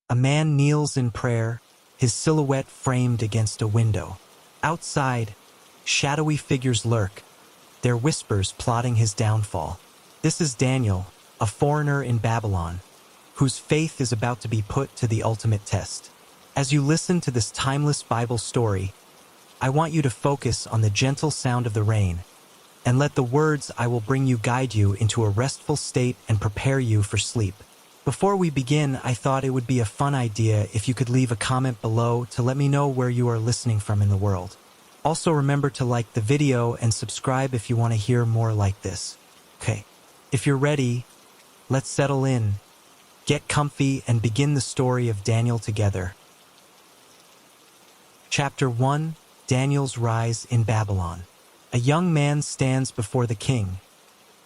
A man kneels in prayer, his silhouette framed against a window. Outside, shadowy figures lurk, their whispers plotting his downfall. This is Daniel, a foreigner in Babylon, whose faith is about to be put to the ultimate test. As you listen to this timeless Bible story, I want you to focus on the gentle sound of the rain, and let the words I will bring you guide you into a restful state and prepare you for sleep. Before we begin, I thought it would be a fun idea if you could leave a comment below to let me know where you are listening from in the world. Also remember to like the video and subscribe if you want to hear more like this. Okay, if you're ready, let's settle in, get comfy, and begin the story of Daniel together. Chapter 1: Daniel's Rise in Babylon. A young man stands before the king,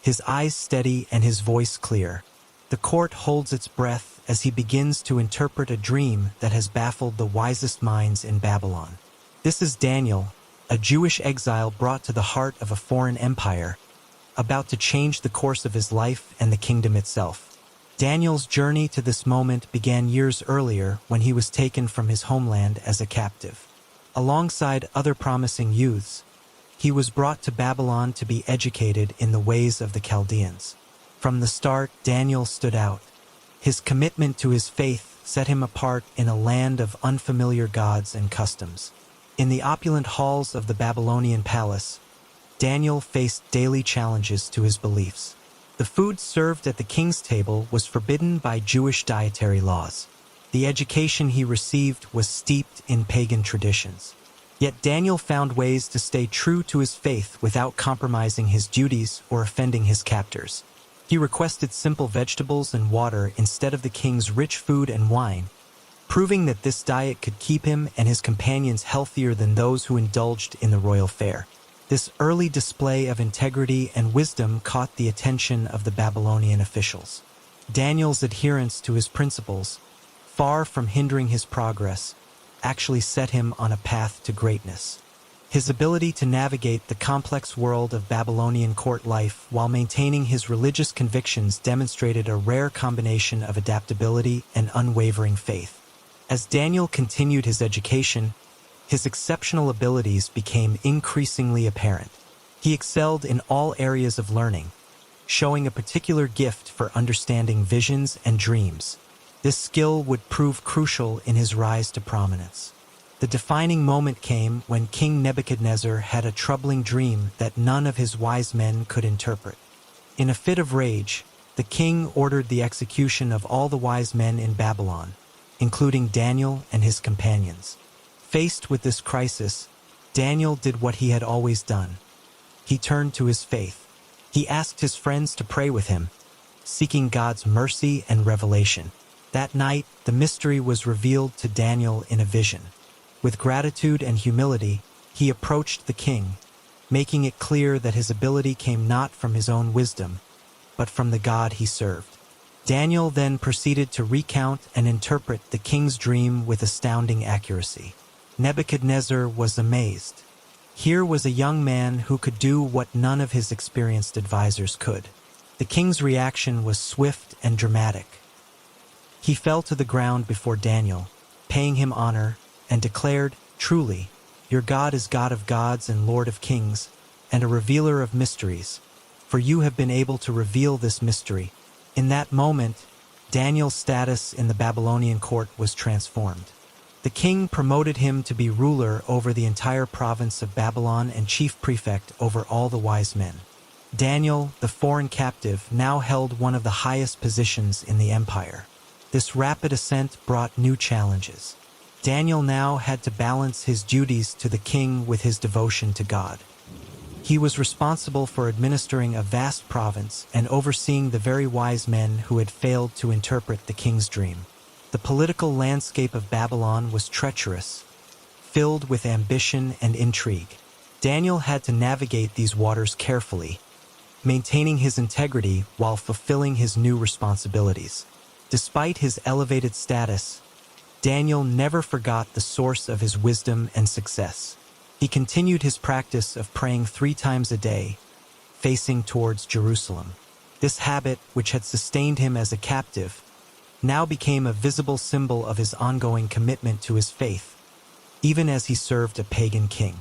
his eyes steady and his voice clear. The court holds its breath as he begins to interpret a dream that has baffled the wisest minds in Babylon. This is Daniel, a Jewish exile brought to the heart of a foreign empire, about to change the course of his life and the kingdom itself. Daniel's journey to this moment began years earlier when he was taken from his homeland as a captive. Alongside other promising youths, he was brought to Babylon to be educated in the ways of the Chaldeans. From the start, Daniel stood out. His commitment to his faith set him apart in a land of unfamiliar gods and customs. In the opulent halls of the Babylonian palace, Daniel faced daily challenges to his beliefs. The food served at the king's table was forbidden by Jewish dietary laws. The education he received was steeped in pagan traditions. Yet Daniel found ways to stay true to his faith without compromising his duties or offending his captors. He requested simple vegetables and water instead of the king's rich food and wine, proving that this diet could keep him and his companions healthier than those who indulged in the royal fare. This early display of integrity and wisdom caught the attention of the Babylonian officials. Daniel's adherence to his principles, far from hindering his progress, actually set him on a path to greatness. His ability to navigate the complex world of Babylonian court life while maintaining his religious convictions demonstrated a rare combination of adaptability and unwavering faith. As Daniel continued his education, his exceptional abilities became increasingly apparent. He excelled in all areas of learning, showing a particular gift for understanding visions and dreams. This skill would prove crucial in his rise to prominence. The defining moment came when King Nebuchadnezzar had a troubling dream that none of his wise men could interpret. In a fit of rage, the king ordered the execution of all the wise men in Babylon, including Daniel and his companions. Faced with this crisis, Daniel did what he had always done. He turned to his faith. He asked his friends to pray with him, seeking God's mercy and revelation. That night, the mystery was revealed to Daniel in a vision. With gratitude and humility, he approached the king, making it clear that his ability came not from his own wisdom, but from the God he served. Daniel then proceeded to recount and interpret the king's dream with astounding accuracy. Nebuchadnezzar was amazed. Here was a young man who could do what none of his experienced advisors could. The king's reaction was swift and dramatic. He fell to the ground before Daniel, paying him honor, and declared, "Truly, your God is God of gods and Lord of kings, and a revealer of mysteries, for you have been able to reveal this mystery." In that moment, Daniel's status in the Babylonian court was transformed. The king promoted him to be ruler over the entire province of Babylon and chief prefect over all the wise men. Daniel, the foreign captive, now held one of the highest positions in the empire. This rapid ascent brought new challenges. Daniel now had to balance his duties to the king with his devotion to God. He was responsible for administering a vast province and overseeing the very wise men who had failed to interpret the king's dream. The political landscape of Babylon was treacherous, filled with ambition and intrigue. Daniel had to navigate these waters carefully, maintaining his integrity while fulfilling his new responsibilities. Despite his elevated status, Daniel never forgot the source of his wisdom and success. He continued his practice of praying 3 times a day, facing towards Jerusalem. This habit, which had sustained him as a captive, now became a visible symbol of his ongoing commitment to his faith, even as he served a pagan king.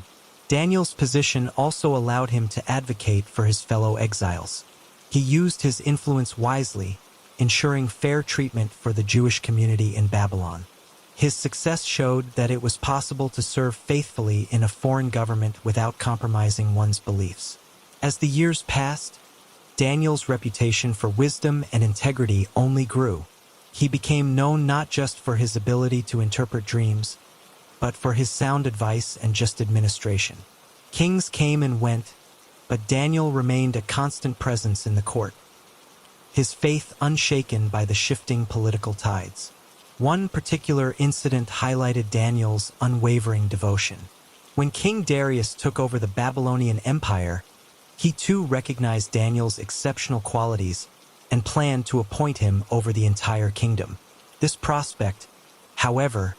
Daniel's position also allowed him to advocate for his fellow exiles. He used his influence wisely, ensuring fair treatment for the Jewish community in Babylon. His success showed that it was possible to serve faithfully in a foreign government without compromising one's beliefs. As the years passed, Daniel's reputation for wisdom and integrity only grew. He became known not just for his ability to interpret dreams, but for his sound advice and just administration. Kings came and went, but Daniel remained a constant presence in the court, his faith unshaken by the shifting political tides. One particular incident highlighted Daniel's unwavering devotion. When King Darius took over the Babylonian Empire, he too recognized Daniel's exceptional qualities and planned to appoint him over the entire kingdom. This prospect, however,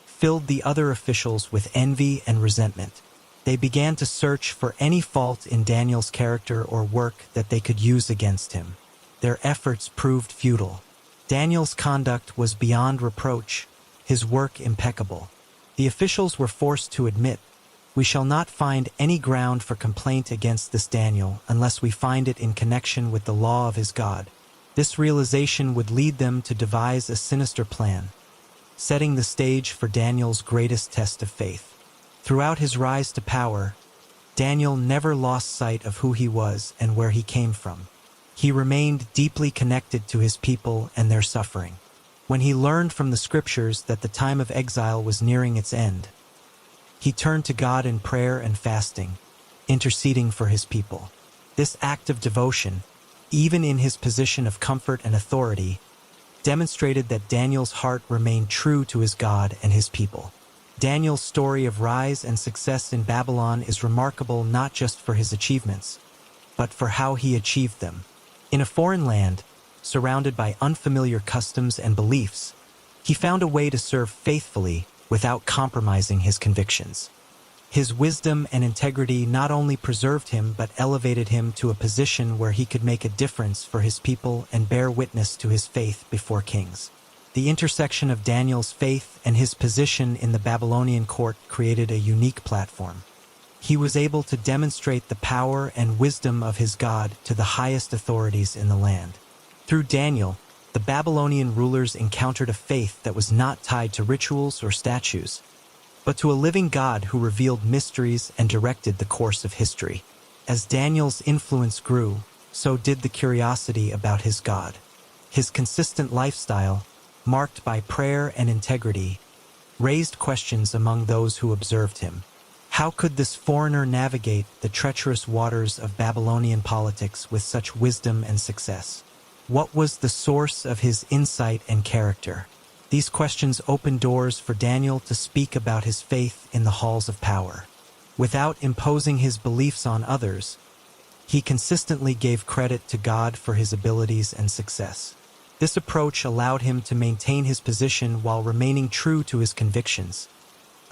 filled the other officials with envy and resentment. They began to search for any fault in Daniel's character or work that they could use against him. Their efforts proved futile. Daniel's conduct was beyond reproach, his work impeccable. The officials were forced to admit, "We shall not find any ground for complaint against this Daniel unless we find it in connection with the law of his God." This realization would lead them to devise a sinister plan, setting the stage for Daniel's greatest test of faith. Throughout his rise to power, Daniel never lost sight of who he was and where he came from. He remained deeply connected to his people and their suffering. When he learned from the scriptures that the time of exile was nearing its end, he turned to God in prayer and fasting, interceding for his people. This act of devotion, even in his position of comfort and authority, demonstrated that Daniel's heart remained true to his God and his people. Daniel's story of rise and success in Babylon is remarkable not just for his achievements, but for how he achieved them. In a foreign land, surrounded by unfamiliar customs and beliefs, he found a way to serve faithfully without compromising his convictions. His wisdom and integrity not only preserved him but elevated him to a position where he could make a difference for his people and bear witness to his faith before kings. The intersection of Daniel's faith and his position in the Babylonian court created a unique platform. He was able to demonstrate the power and wisdom of his God to the highest authorities in the land. Through Daniel, the Babylonian rulers encountered a faith that was not tied to rituals or statues, but to a living God who revealed mysteries and directed the course of history. As Daniel's influence grew, so did the curiosity about his God. His consistent lifestyle, marked by prayer and integrity, raised questions among those who observed him. How could this foreigner navigate the treacherous waters of Babylonian politics with such wisdom and success? What was the source of his insight and character? These questions opened doors for Daniel to speak about his faith in the halls of power. Without imposing his beliefs on others, he consistently gave credit to God for his abilities and success. This approach allowed him to maintain his position while remaining true to his convictions,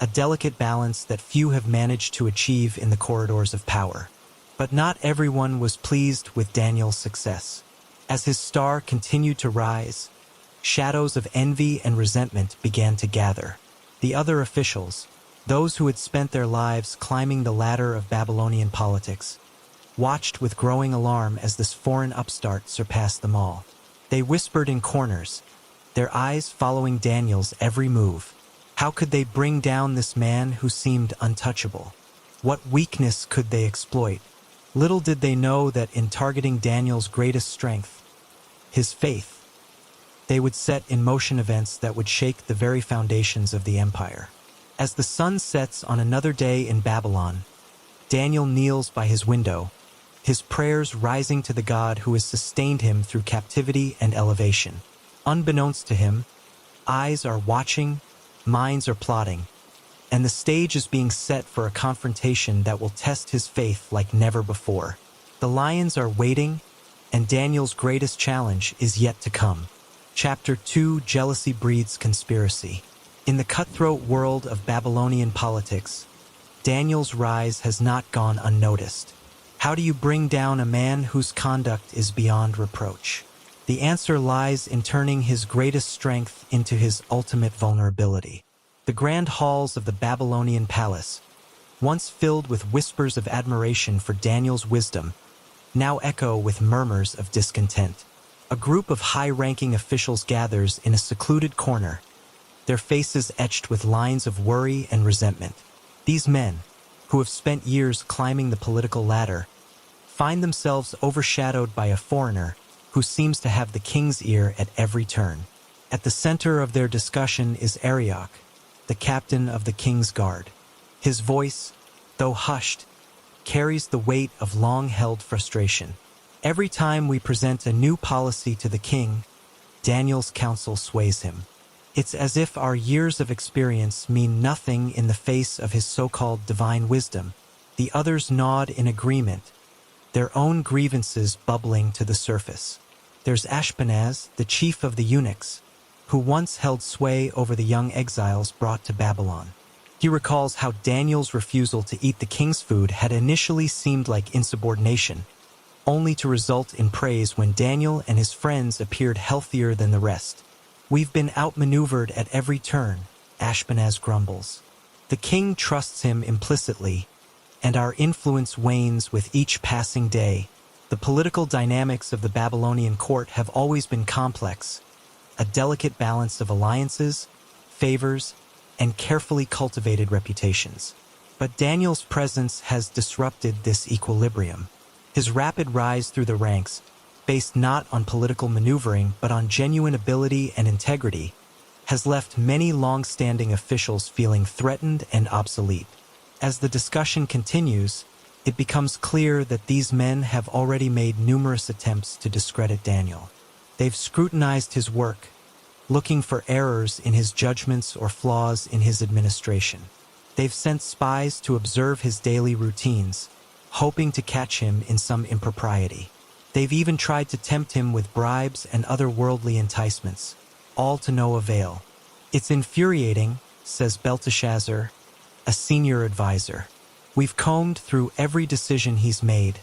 a delicate balance that few have managed to achieve in the corridors of power. But not everyone was pleased with Daniel's success. As his star continued to rise, shadows of envy and resentment began to gather. The other officials, those who had spent their lives climbing the ladder of Babylonian politics, watched with growing alarm as this foreign upstart surpassed them all. They whispered in corners, their eyes following Daniel's every move. How could they bring down this man who seemed untouchable? What weakness could they exploit? Little did they know that in targeting Daniel's greatest strength, his faith, they would set in motion events that would shake the very foundations of the empire. As the sun sets on another day in Babylon, Daniel kneels by his window, his prayers rising to the God who has sustained him through captivity and elevation. Unbeknownst to him, eyes are watching, minds are plotting, and the stage is being set for a confrontation that will test his faith like never before. The lions are waiting, and Daniel's greatest challenge is yet to come. Chapter 2: Jealousy Breeds Conspiracy. In the cutthroat world of Babylonian politics, Daniel's rise has not gone unnoticed. How do you bring down a man whose conduct is beyond reproach? The answer lies in turning his greatest strength into his ultimate vulnerability. The grand halls of the Babylonian palace, once filled with whispers of admiration for Daniel's wisdom, now echo with murmurs of discontent. A group of high-ranking officials gathers in a secluded corner, their faces etched with lines of worry and resentment. These men, who have spent years climbing the political ladder, find themselves overshadowed by a foreigner who seems to have the king's ear at every turn. At the center of their discussion is Arioch, the captain of the king's guard. His voice, though hushed, carries the weight of long-held frustration. Every time we present a new policy to the king, Daniel's counsel sways him. It's as if our years of experience mean nothing in the face of his so-called divine wisdom. The others nod in agreement, their own grievances bubbling to the surface. There's Ashpenaz, the chief of the eunuchs, who once held sway over the young exiles brought to Babylon. He recalls how Daniel's refusal to eat the king's food had initially seemed like insubordination, only to result in praise when Daniel and his friends appeared healthier than the rest. "We've been outmaneuvered at every turn," Ashpenaz grumbles. "The king trusts him implicitly, and our influence wanes with each passing day." The political dynamics of the Babylonian court have always been complex, a delicate balance of alliances, favors, and carefully cultivated reputations. But Daniel's presence has disrupted this equilibrium. His rapid rise through the ranks, based not on political maneuvering but on genuine ability and integrity, has left many long-standing officials feeling threatened and obsolete. As the discussion continues, it becomes clear that these men have already made numerous attempts to discredit Daniel. They've scrutinized his work, looking for errors in his judgments or flaws in his administration. They've sent spies to observe his daily routines, hoping to catch him in some impropriety. They've even tried to tempt him with bribes and other worldly enticements, all to no avail. "It's infuriating," says Belteshazzar, a senior advisor. "We've combed through every decision he's made,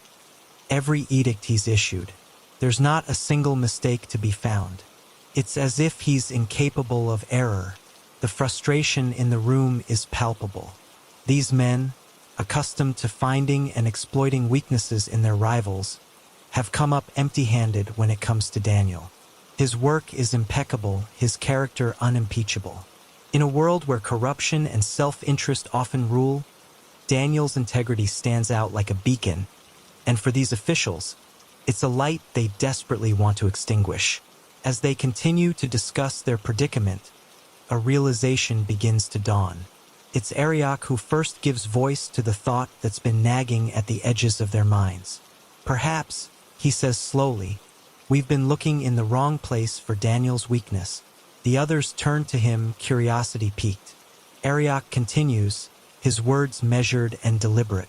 every edict he's issued. There's not a single mistake to be found. It's as if he's incapable of error." The frustration in the room is palpable. These men, accustomed to finding and exploiting weaknesses in their rivals, have come up empty-handed when it comes to Daniel. His work is impeccable, his character unimpeachable. In a world where corruption and self-interest often rule, Daniel's integrity stands out like a beacon, and for these officials, it's a light they desperately want to extinguish. As they continue to discuss their predicament, a realization begins to dawn. It's Arioch who first gives voice to the thought that's been nagging at the edges of their minds. "Perhaps," he says slowly, "we've been looking in the wrong place for Daniel's weakness." The others turn to him, curiosity piqued. Arioch continues, his words measured and deliberate.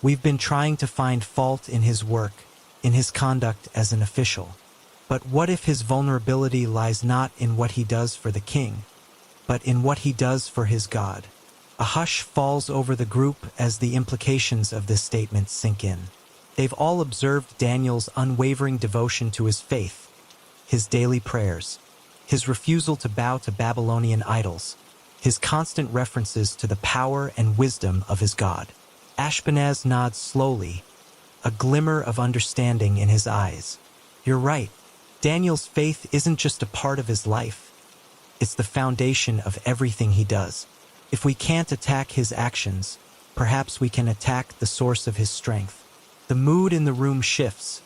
"We've been trying to find fault in his work, in his conduct as an official. But what if his vulnerability lies not in what he does for the king, but in what he does for his God?" A hush falls over the group as the implications of this statement sink in. They've all observed Daniel's unwavering devotion to his faith, his daily prayers, his refusal to bow to Babylonian idols, his constant references to the power and wisdom of his God. Ashpenaz nods slowly, a glimmer of understanding in his eyes. "You're right. Daniel's faith isn't just a part of his life. It's the foundation of everything he does. If we can't attack his actions, perhaps we can attack the source of his strength." The mood in the room shifts,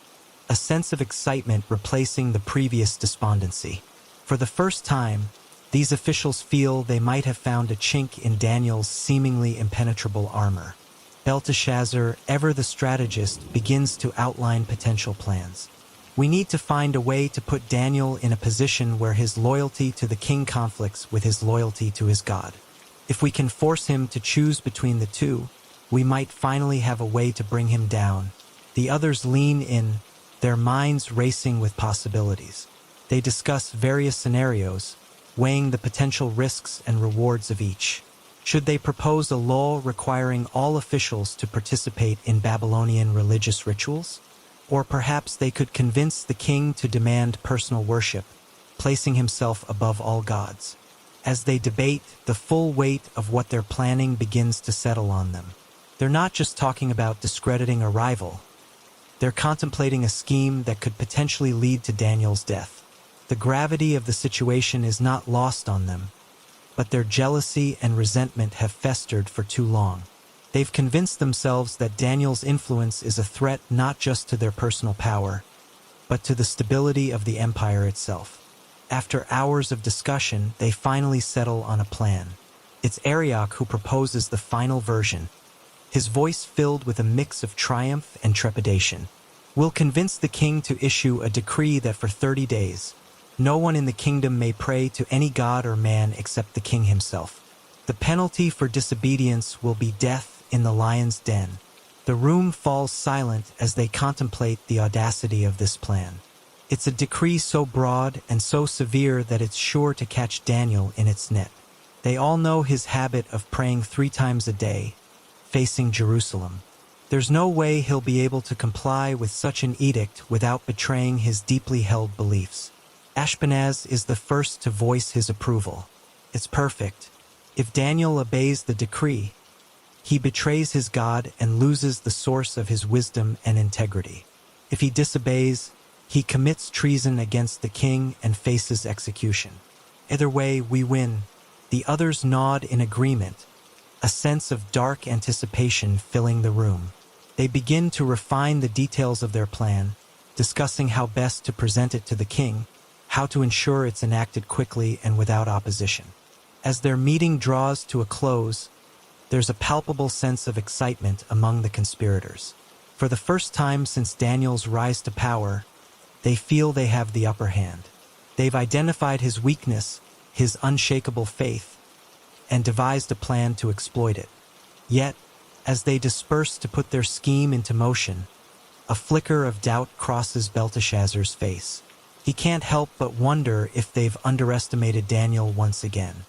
a sense of excitement replacing the previous despondency. For the first time, these officials feel they might have found a chink in Daniel's seemingly impenetrable armor. Belteshazzar, ever the strategist, begins to outline potential plans. "We need to find a way to put Daniel in a position where his loyalty to the king conflicts with his loyalty to his God. If we can force him to choose between the two, we might finally have a way to bring him down." The others lean in, their minds racing with possibilities. They discuss various scenarios, weighing the potential risks and rewards of each. Should they propose a law requiring all officials to participate in Babylonian religious rituals? Or perhaps they could convince the king to demand personal worship, placing himself above all gods. As they debate, the full weight of what they're planning begins to settle on them. They're not just talking about discrediting a rival. They're contemplating a scheme that could potentially lead to Daniel's death. The gravity of the situation is not lost on them, but their jealousy and resentment have festered for too long. They've convinced themselves that Daniel's influence is a threat not just to their personal power, but to the stability of the empire itself. After hours of discussion, they finally settle on a plan. It's Arioch who proposes the final version, his voice filled with a mix of triumph and trepidation. We'll convince the king to issue a decree that for 30 days, no one in the kingdom may pray to any god or man except the king himself. The penalty for disobedience will be death in the lion's den. The room falls silent as they contemplate the audacity of this plan. It's a decree so broad and so severe that it's sure to catch Daniel in its net. They all know his habit of praying 3 times a day, facing Jerusalem. There's no way he'll be able to comply with such an edict without betraying his deeply held beliefs. Ashpenaz is the first to voice his approval. It's perfect. If Daniel obeys the decree, he betrays his God and loses the source of his wisdom and integrity. If he disobeys, he commits treason against the king and faces execution. Either way, we win. The others nod in agreement, a sense of dark anticipation filling the room. They begin to refine the details of their plan, discussing how best to present it to the king, how to ensure it's enacted quickly and without opposition. As their meeting draws to a close, there's a palpable sense of excitement among the conspirators. For the first time since Daniel's rise to power, they feel they have the upper hand. They've identified his weakness, his unshakable faith, and devised a plan to exploit it. Yet, as they disperse to put their scheme into motion, a flicker of doubt crosses Belteshazzar's face. He can't help but wonder if they've underestimated Daniel once again.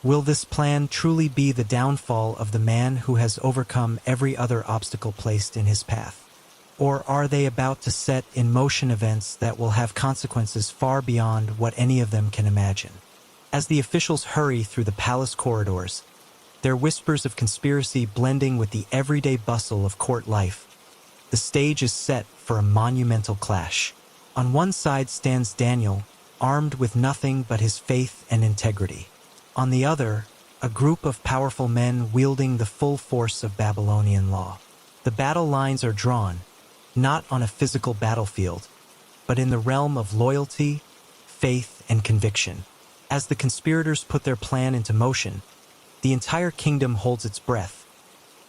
Will this plan truly be the downfall of the man who has overcome every other obstacle placed in his path? Or are they about to set in motion events that will have consequences far beyond what any of them can imagine? As the officials hurry through the palace corridors, their whispers of conspiracy blending with the everyday bustle of court life, the stage is set for a monumental clash. On one side stands Daniel, armed with nothing but his faith and integrity. On the other, a group of powerful men wielding the full force of Babylonian law. The battle lines are drawn, not on a physical battlefield, but in the realm of loyalty, faith, and conviction. As the conspirators put their plan into motion, the entire kingdom holds its breath,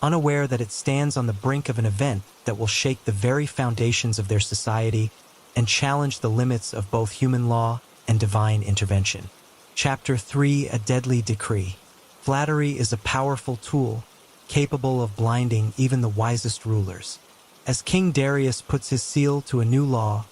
unaware that it stands on the brink of an event that will shake the very foundations of their society and challenge the limits of both human law and divine intervention. Chapter 3: A Deadly Decree. Flattery is a powerful tool, capable of blinding even the wisest rulers. As King Darius puts his seal to a new law,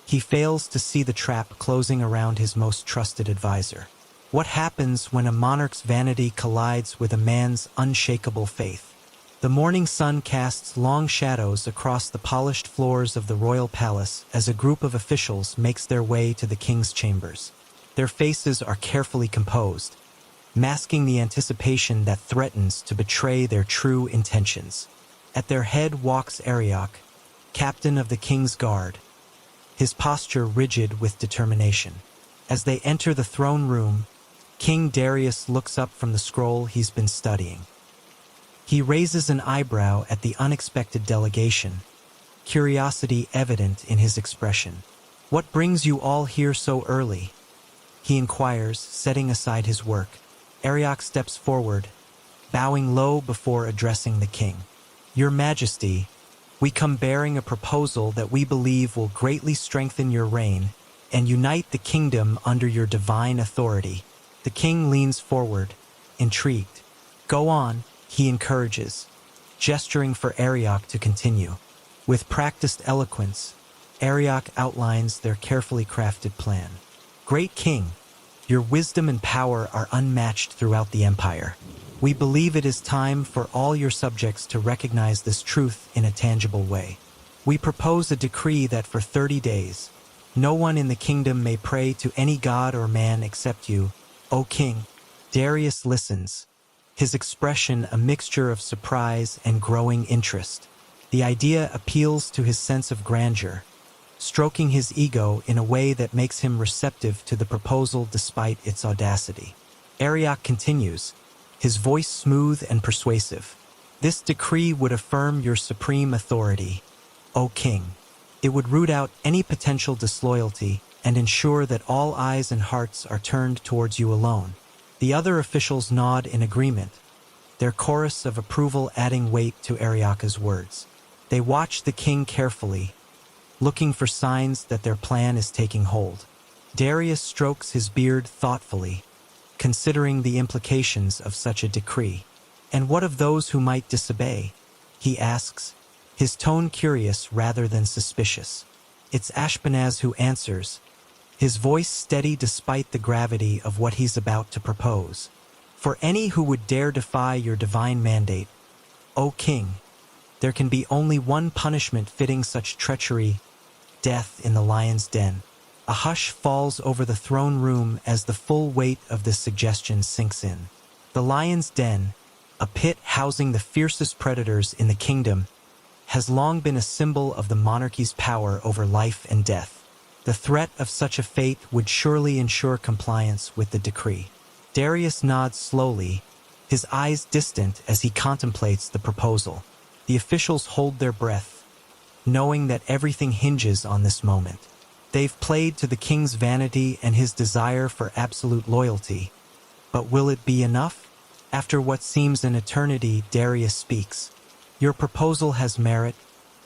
he fails to see the trap closing around his most trusted advisor. What happens when a monarch's vanity collides with a man's unshakable faith? The morning sun casts long shadows across the polished floors of the royal palace as a group of officials makes their way to the king's chambers. Their faces are carefully composed, masking the anticipation that threatens to betray their true intentions. At their head walks Arioch, captain of the king's guard, his posture rigid with determination. As they enter the throne room, King Darius looks up from the scroll he's been studying. He raises an eyebrow at the unexpected delegation, curiosity evident in his expression. "What brings you all here so early?" he inquires, setting aside his work. Arioch steps forward, bowing low before addressing the king. "Your Majesty, we come bearing a proposal that we believe will greatly strengthen your reign and unite the kingdom under your divine authority." The king leans forward, intrigued. "Go on," he encourages, gesturing for Arioch to continue. With practiced eloquence, Arioch outlines their carefully crafted plan. "Great king, your wisdom and power are unmatched throughout the empire. We believe it is time for all your subjects to recognize this truth in a tangible way. We propose a decree that for 30 days, no one in the kingdom may pray to any god or man except you, O king. Darius listens, his expression a mixture of surprise and growing interest. The idea appeals to his sense of grandeur, stroking his ego in a way that makes him receptive to the proposal despite its audacity. Arioch continues, his voice smooth and persuasive. This decree would affirm your supreme authority, O king. It would root out any potential disloyalty and ensure that all eyes and hearts are turned towards you alone. The other officials nod in agreement, their chorus of approval adding weight to Arioch's words. They watch the king carefully, looking for signs that their plan is taking hold. Darius strokes his beard thoughtfully, considering the implications of such a decree. And what of those who might disobey? He asks, his tone curious rather than suspicious. It's Ashpenaz who answers, his voice steady despite the gravity of what he's about to propose. For any who would dare defy your divine mandate, O king, there can be only one punishment fitting such treachery: death in the lion's den. A hush falls over the throne room as the full weight of this suggestion sinks in. The lion's den, a pit housing the fiercest predators in the kingdom, has long been a symbol of the monarchy's power over life and death. The threat of such a fate would surely ensure compliance with the decree. Darius nods slowly, his eyes distant as he contemplates the proposal. The officials hold their breath, knowing that everything hinges on this moment. They've played to the king's vanity and his desire for absolute loyalty. But will it be enough? After what seems an eternity, Darius speaks. Your proposal has merit,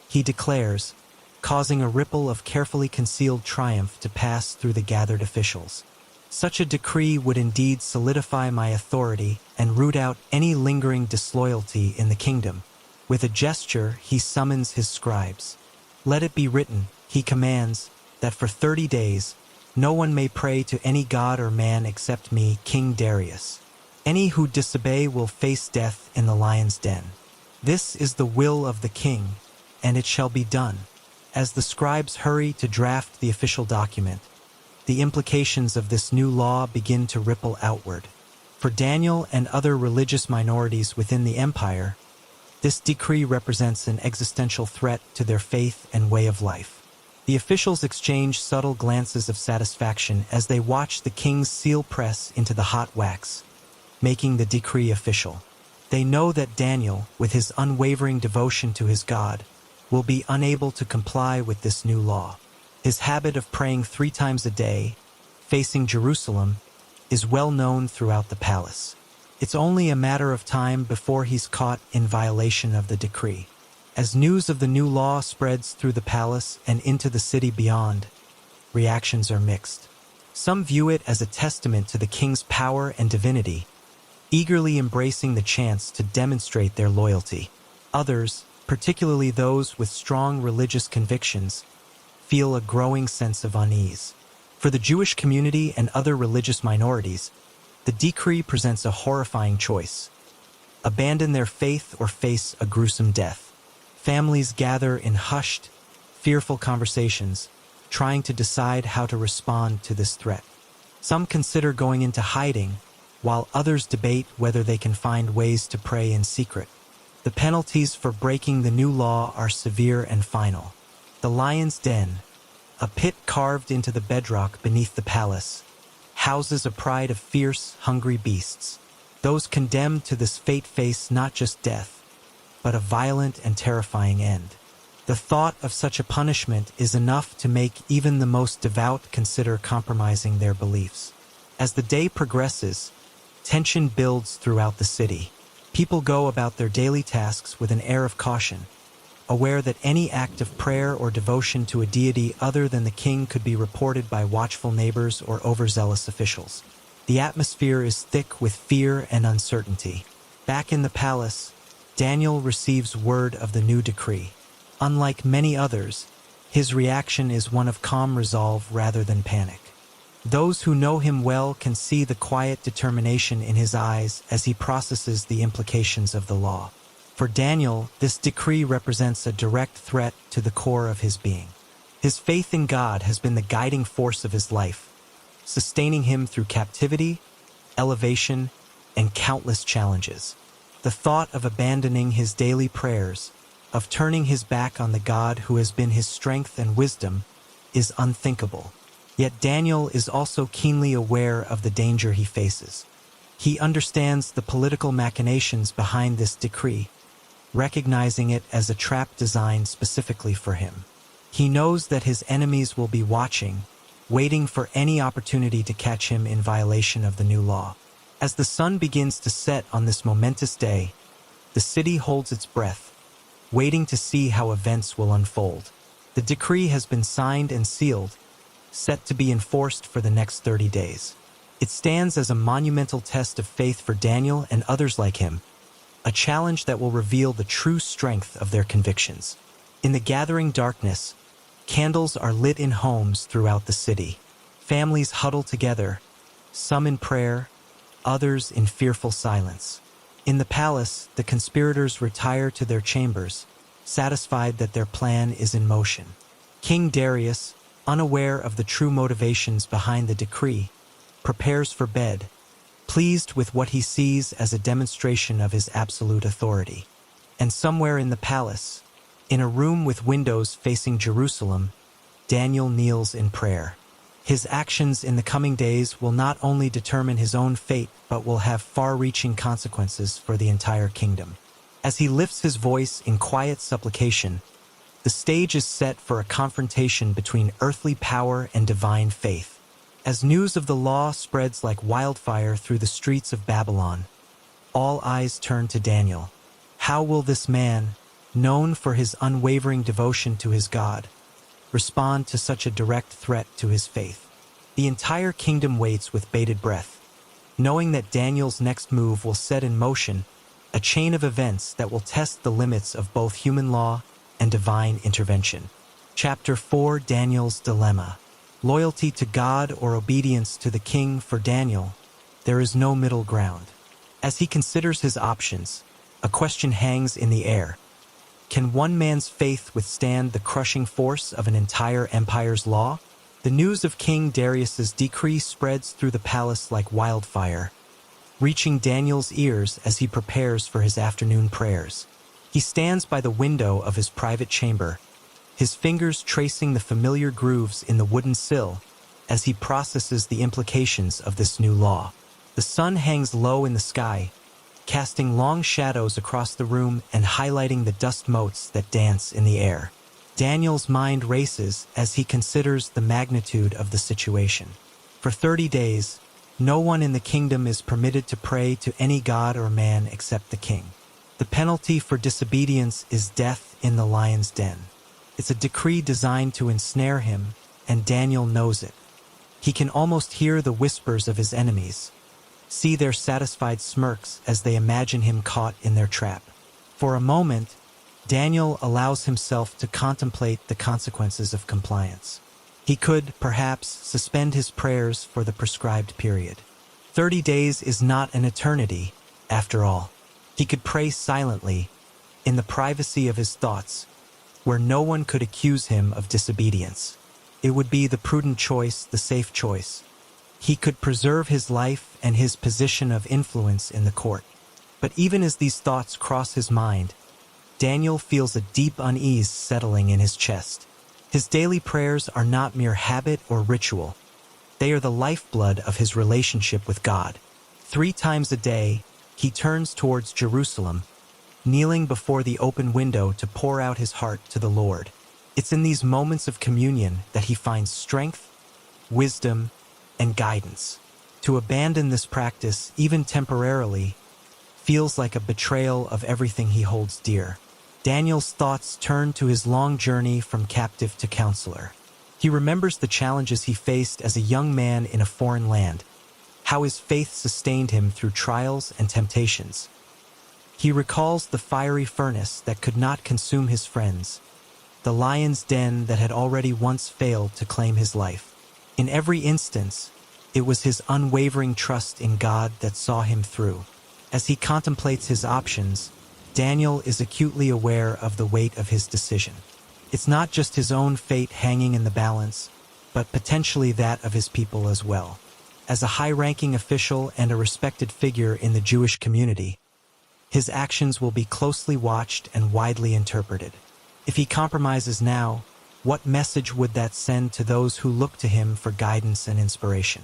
he declares, causing a ripple of carefully concealed triumph to pass through the gathered officials. Such a decree would indeed solidify my authority and root out any lingering disloyalty in the kingdom. With a gesture, he summons his scribes. Let it be written, he commands, that for 30 days, no one may pray to any god or man except me, King Darius. Any who disobey will face death in the lion's den. This is the will of the king, and it shall be done. As the scribes hurry to draft the official document, the implications of this new law begin to ripple outward. For Daniel and other religious minorities within the empire, this decree represents an existential threat to their faith and way of life. The officials exchange subtle glances of satisfaction as they watch the king's seal press into the hot wax, making the decree official. They know that Daniel, with his unwavering devotion to his God, will be unable to comply with this new law. His habit of praying 3 times a day, facing Jerusalem, is well known throughout the palace. It's only a matter of time before he's caught in violation of the decree. As news of the new law spreads through the palace and into the city beyond, reactions are mixed. Some view it as a testament to the king's power and divinity, eagerly embracing the chance to demonstrate their loyalty. Others, particularly those with strong religious convictions, feel a growing sense of unease. For the Jewish community and other religious minorities, the decree presents a horrifying choice: abandon their faith or face a gruesome death. Families gather in hushed, fearful conversations, trying to decide how to respond to this threat. Some consider going into hiding, while others debate whether they can find ways to pray in secret. The penalties for breaking the new law are severe and final. The lion's den, a pit carved into the bedrock beneath the palace, houses a pride of fierce, hungry beasts. Those condemned to this fate face not just death, but a violent and terrifying end. The thought of such a punishment is enough to make even the most devout consider compromising their beliefs. As the day progresses, tension builds throughout the city. People go about their daily tasks with an air of caution, aware that any act of prayer or devotion to a deity other than the king could be reported by watchful neighbors or overzealous officials. The atmosphere is thick with fear and uncertainty. Back in the palace, Daniel receives word of the new decree. Unlike many others, his reaction is one of calm resolve rather than panic. Those who know him well can see the quiet determination in his eyes as he processes the implications of the law. For Daniel, this decree represents a direct threat to the core of his being. His faith in God has been the guiding force of his life, sustaining him through captivity, elevation, and countless challenges. The thought of abandoning his daily prayers, of turning his back on the God who has been his strength and wisdom, is unthinkable. Yet Daniel is also keenly aware of the danger he faces. He understands the political machinations behind this decree, recognizing it as a trap designed specifically for him. He knows that his enemies will be watching, waiting for any opportunity to catch him in violation of the new law. As the sun begins to set on this momentous day, the city holds its breath, waiting to see how events will unfold. The decree has been signed and sealed, set to be enforced for the next 30 days. It stands as a monumental test of faith for Daniel and others like him, a challenge that will reveal the true strength of their convictions. In the gathering darkness, candles are lit in homes throughout the city. Families huddle together, some in prayer, others in fearful silence. In the palace, the conspirators retire to their chambers, satisfied that their plan is in motion. King Darius, unaware of the true motivations behind the decree, prepares for bed, pleased with what he sees as a demonstration of his absolute authority. And somewhere in the palace, in a room with windows facing Jerusalem, Daniel kneels in prayer. His actions in the coming days will not only determine his own fate, but will have far-reaching consequences for the entire kingdom. As he lifts his voice in quiet supplication, the stage is set for a confrontation between earthly power and divine faith. As news of the law spreads like wildfire through the streets of Babylon, all eyes turn to Daniel. How will this man, known for his unwavering devotion to his God, respond to such a direct threat to his faith? The entire kingdom waits with bated breath, knowing that Daniel's next move will set in motion a chain of events that will test the limits of both human law and divine intervention. Chapter 4: Daniel's Dilemma. Loyalty to God or obedience to the king. For Daniel, there is no middle ground. As he considers his options, a question hangs in the air. Can one man's faith withstand the crushing force of an entire empire's law? The news of King Darius's decree spreads through the palace like wildfire, reaching Daniel's ears as he prepares for his afternoon prayers. He stands by the window of his private chamber, his fingers tracing the familiar grooves in the wooden sill as he processes the implications of this new law. The sun hangs low in the sky, casting long shadows across the room and highlighting the dust motes that dance in the air. Daniel's mind races as he considers the magnitude of the situation. For 30 days, no one in the kingdom is permitted to pray to any god or man except the king. The penalty for disobedience is death in the lion's den. It's a decree designed to ensnare him, and Daniel knows it. He can almost hear the whispers of his enemies, see their satisfied smirks as they imagine him caught in their trap. For a moment, Daniel allows himself to contemplate the consequences of compliance. He could, perhaps, suspend his prayers for the prescribed period. 30 days is not an eternity, after all. He could pray silently, in the privacy of his thoughts, where no one could accuse him of disobedience. It would be the prudent choice, the safe choice. He could preserve his life and his position of influence in the court. But even as these thoughts cross his mind, Daniel feels a deep unease settling in his chest. His daily prayers are not mere habit or ritual. They are the lifeblood of his relationship with God. 3 times a day, he turns towards Jerusalem, kneeling before the open window to pour out his heart to the Lord. It's in these moments of communion that he finds strength, wisdom, and guidance. To abandon this practice, even temporarily, feels like a betrayal of everything he holds dear. Daniel's thoughts turn to his long journey from captive to counselor. He remembers the challenges he faced as a young man in a foreign land, how his faith sustained him through trials and temptations. He recalls the fiery furnace that could not consume his friends, the lion's den that had already once failed to claim his life. In every instance, it was his unwavering trust in God that saw him through. As he contemplates his options, Daniel is acutely aware of the weight of his decision. It's not just his own fate hanging in the balance, but potentially that of his people as well. As a high-ranking official and a respected figure in the Jewish community, his actions will be closely watched and widely interpreted. If he compromises now, what message would that send to those who look to him for guidance and inspiration?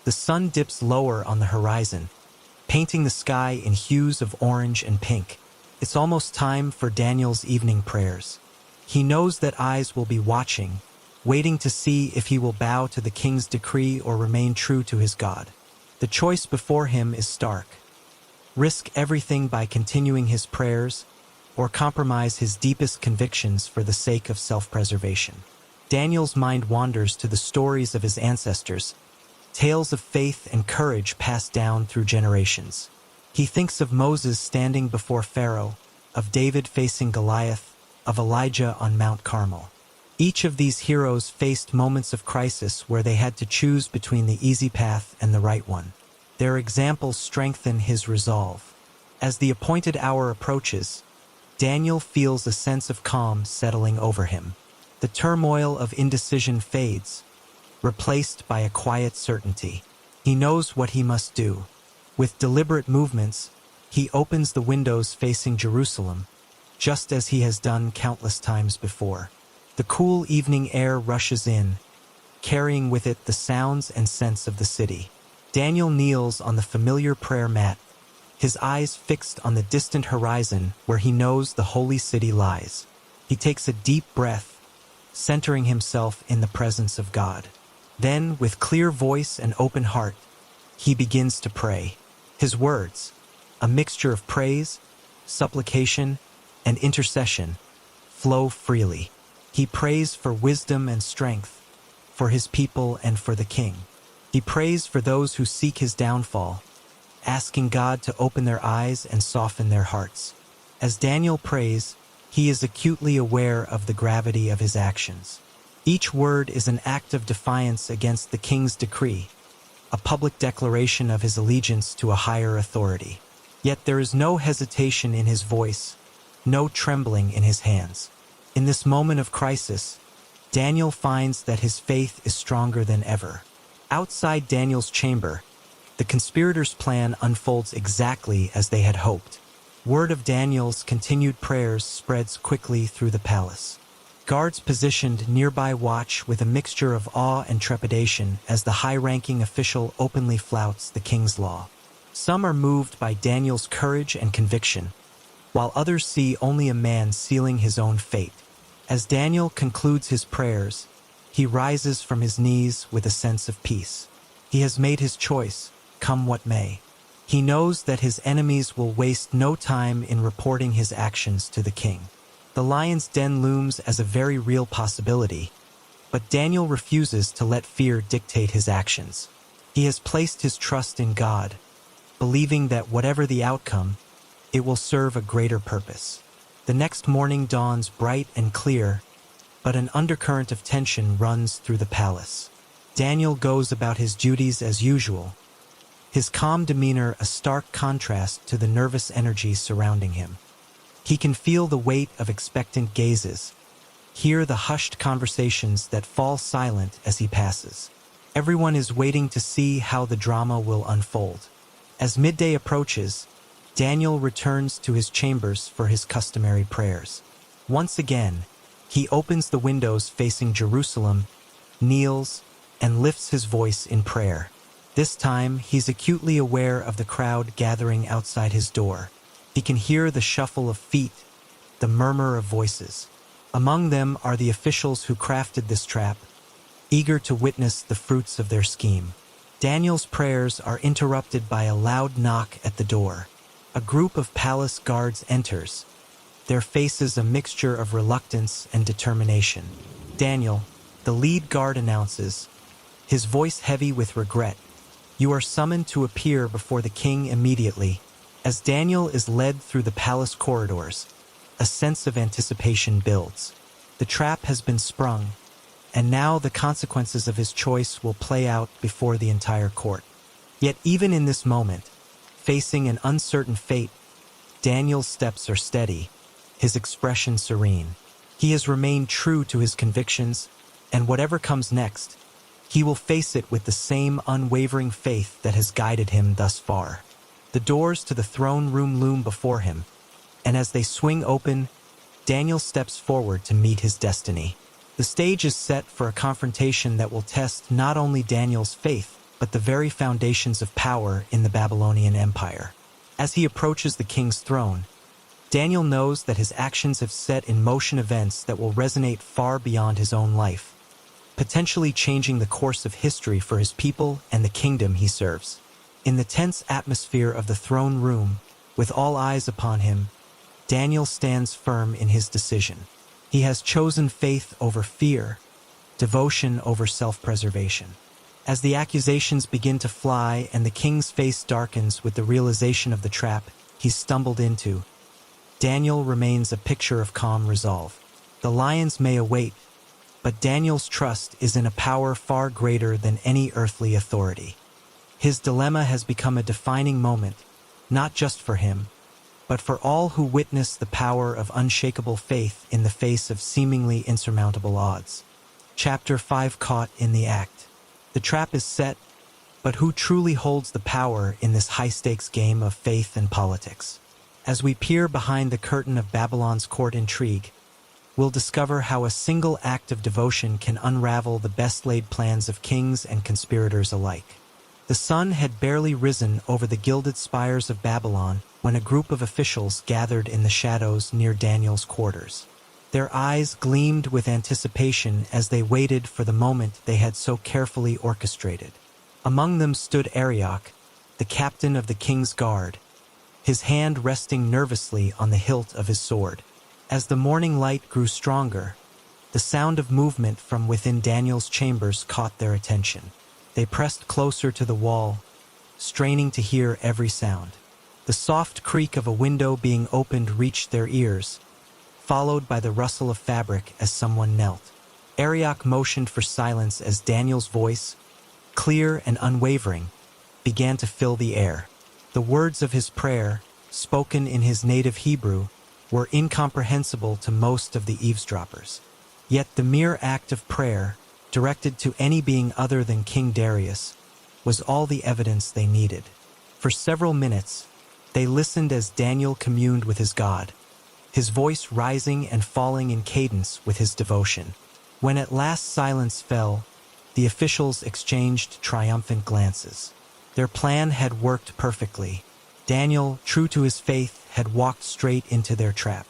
The sun dips lower on the horizon, painting the sky in hues of orange and pink. It's almost time for Daniel's evening prayers. He knows that eyes will be watching, waiting to see if he will bow to the king's decree or remain true to his God. The choice before him is stark. Risk everything by continuing his prayers, or compromise his deepest convictions for the sake of self-preservation. Daniel's mind wanders to the stories of his ancestors, tales of faith and courage passed down through generations. He thinks of Moses standing before Pharaoh, of David facing Goliath, of Elijah on Mount Carmel. Each of these heroes faced moments of crisis where they had to choose between the easy path and the right one. Their examples strengthen his resolve. As the appointed hour approaches, Daniel feels a sense of calm settling over him. The turmoil of indecision fades, replaced by a quiet certainty. He knows what he must do. With deliberate movements, he opens the windows facing Jerusalem, just as he has done countless times before. The cool evening air rushes in, carrying with it the sounds and scents of the city. Daniel kneels on the familiar prayer mat, his eyes fixed on the distant horizon where he knows the holy city lies. He takes a deep breath, centering himself in the presence of God. Then, with clear voice and open heart, he begins to pray. His words, a mixture of praise, supplication, and intercession, flow freely. He prays for wisdom and strength, for his people and for the king. He prays for those who seek his downfall, asking God to open their eyes and soften their hearts. As Daniel prays, he is acutely aware of the gravity of his actions. Each word is an act of defiance against the king's decree, a public declaration of his allegiance to a higher authority. Yet there is no hesitation in his voice, no trembling in his hands. In this moment of crisis, Daniel finds that his faith is stronger than ever. Outside Daniel's chamber, the conspirators' plan unfolds exactly as they had hoped. Word of Daniel's continued prayers spreads quickly through the palace. Guards positioned nearby watch with a mixture of awe and trepidation as the high-ranking official openly flouts the king's law. Some are moved by Daniel's courage and conviction, while others see only a man sealing his own fate. As Daniel concludes his prayers, he rises from his knees with a sense of peace. He has made his choice, come what may. He knows that his enemies will waste no time in reporting his actions to the king. The lion's den looms as a very real possibility, but Daniel refuses to let fear dictate his actions. He has placed his trust in God, believing that whatever the outcome, it will serve a greater purpose. The next morning dawns bright and clear, but an undercurrent of tension runs through the palace. Daniel goes about his duties as usual, his calm demeanor a stark contrast to the nervous energy surrounding him. He can feel the weight of expectant gazes, hear the hushed conversations that fall silent as he passes. Everyone is waiting to see how the drama will unfold. As midday approaches, Daniel returns to his chambers for his customary prayers. Once again, he opens the windows facing Jerusalem, kneels, and lifts his voice in prayer. This time, he's acutely aware of the crowd gathering outside his door. He can hear the shuffle of feet, the murmur of voices. Among them are the officials who crafted this trap, eager to witness the fruits of their scheme. Daniel's prayers are interrupted by a loud knock at the door. A group of palace guards enters, their faces a mixture of reluctance and determination. Daniel, the lead guard, announces, his voice heavy with regret, "You are summoned to appear before the king immediately." As Daniel is led through the palace corridors, a sense of anticipation builds. The trap has been sprung, and now the consequences of his choice will play out before the entire court. Yet even in this moment, facing an uncertain fate, Daniel's steps are steady, his expression serene. He has remained true to his convictions, and whatever comes next, he will face it with the same unwavering faith that has guided him thus far. The doors to the throne room loom before him, and as they swing open, Daniel steps forward to meet his destiny. The stage is set for a confrontation that will test not only Daniel's faith, but the very foundations of power in the Babylonian Empire. As he approaches the king's throne, Daniel knows that his actions have set in motion events that will resonate far beyond his own life, potentially changing the course of history for his people and the kingdom he serves. In the tense atmosphere of the throne room, with all eyes upon him, Daniel stands firm in his decision. He has chosen faith over fear, devotion over self-preservation. As the accusations begin to fly and the king's face darkens with the realization of the trap he's stumbled into, Daniel remains a picture of calm resolve. The lions may await, but Daniel's trust is in a power far greater than any earthly authority. His dilemma has become a defining moment, not just for him, but for all who witness the power of unshakable faith in the face of seemingly insurmountable odds. Chapter 5. Caught in the act. The trap is set, but who truly holds the power in this high-stakes game of faith and politics? As we peer behind the curtain of Babylon's court intrigue, we'll discover how a single act of devotion can unravel the best-laid plans of kings and conspirators alike. The sun had barely risen over the gilded spires of Babylon when a group of officials gathered in the shadows near Daniel's quarters. Their eyes gleamed with anticipation as they waited for the moment they had so carefully orchestrated. Among them stood Arioch, the captain of the king's guard, his hand resting nervously on the hilt of his sword. As the morning light grew stronger, the sound of movement from within Daniel's chambers caught their attention. They pressed closer to the wall, straining to hear every sound. The soft creak of a window being opened reached their ears, followed by the rustle of fabric as someone knelt. Arioch motioned for silence as Daniel's voice, clear and unwavering, began to fill the air. The words of his prayer, spoken in his native Hebrew, were incomprehensible to most of the eavesdroppers. Yet the mere act of prayer, directed to any being other than King Darius, was all the evidence they needed. For several minutes, they listened as Daniel communed with his God, his voice rising and falling in cadence with his devotion. When at last silence fell, the officials exchanged triumphant glances. Their plan had worked perfectly. Daniel, true to his faith, had walked straight into their trap.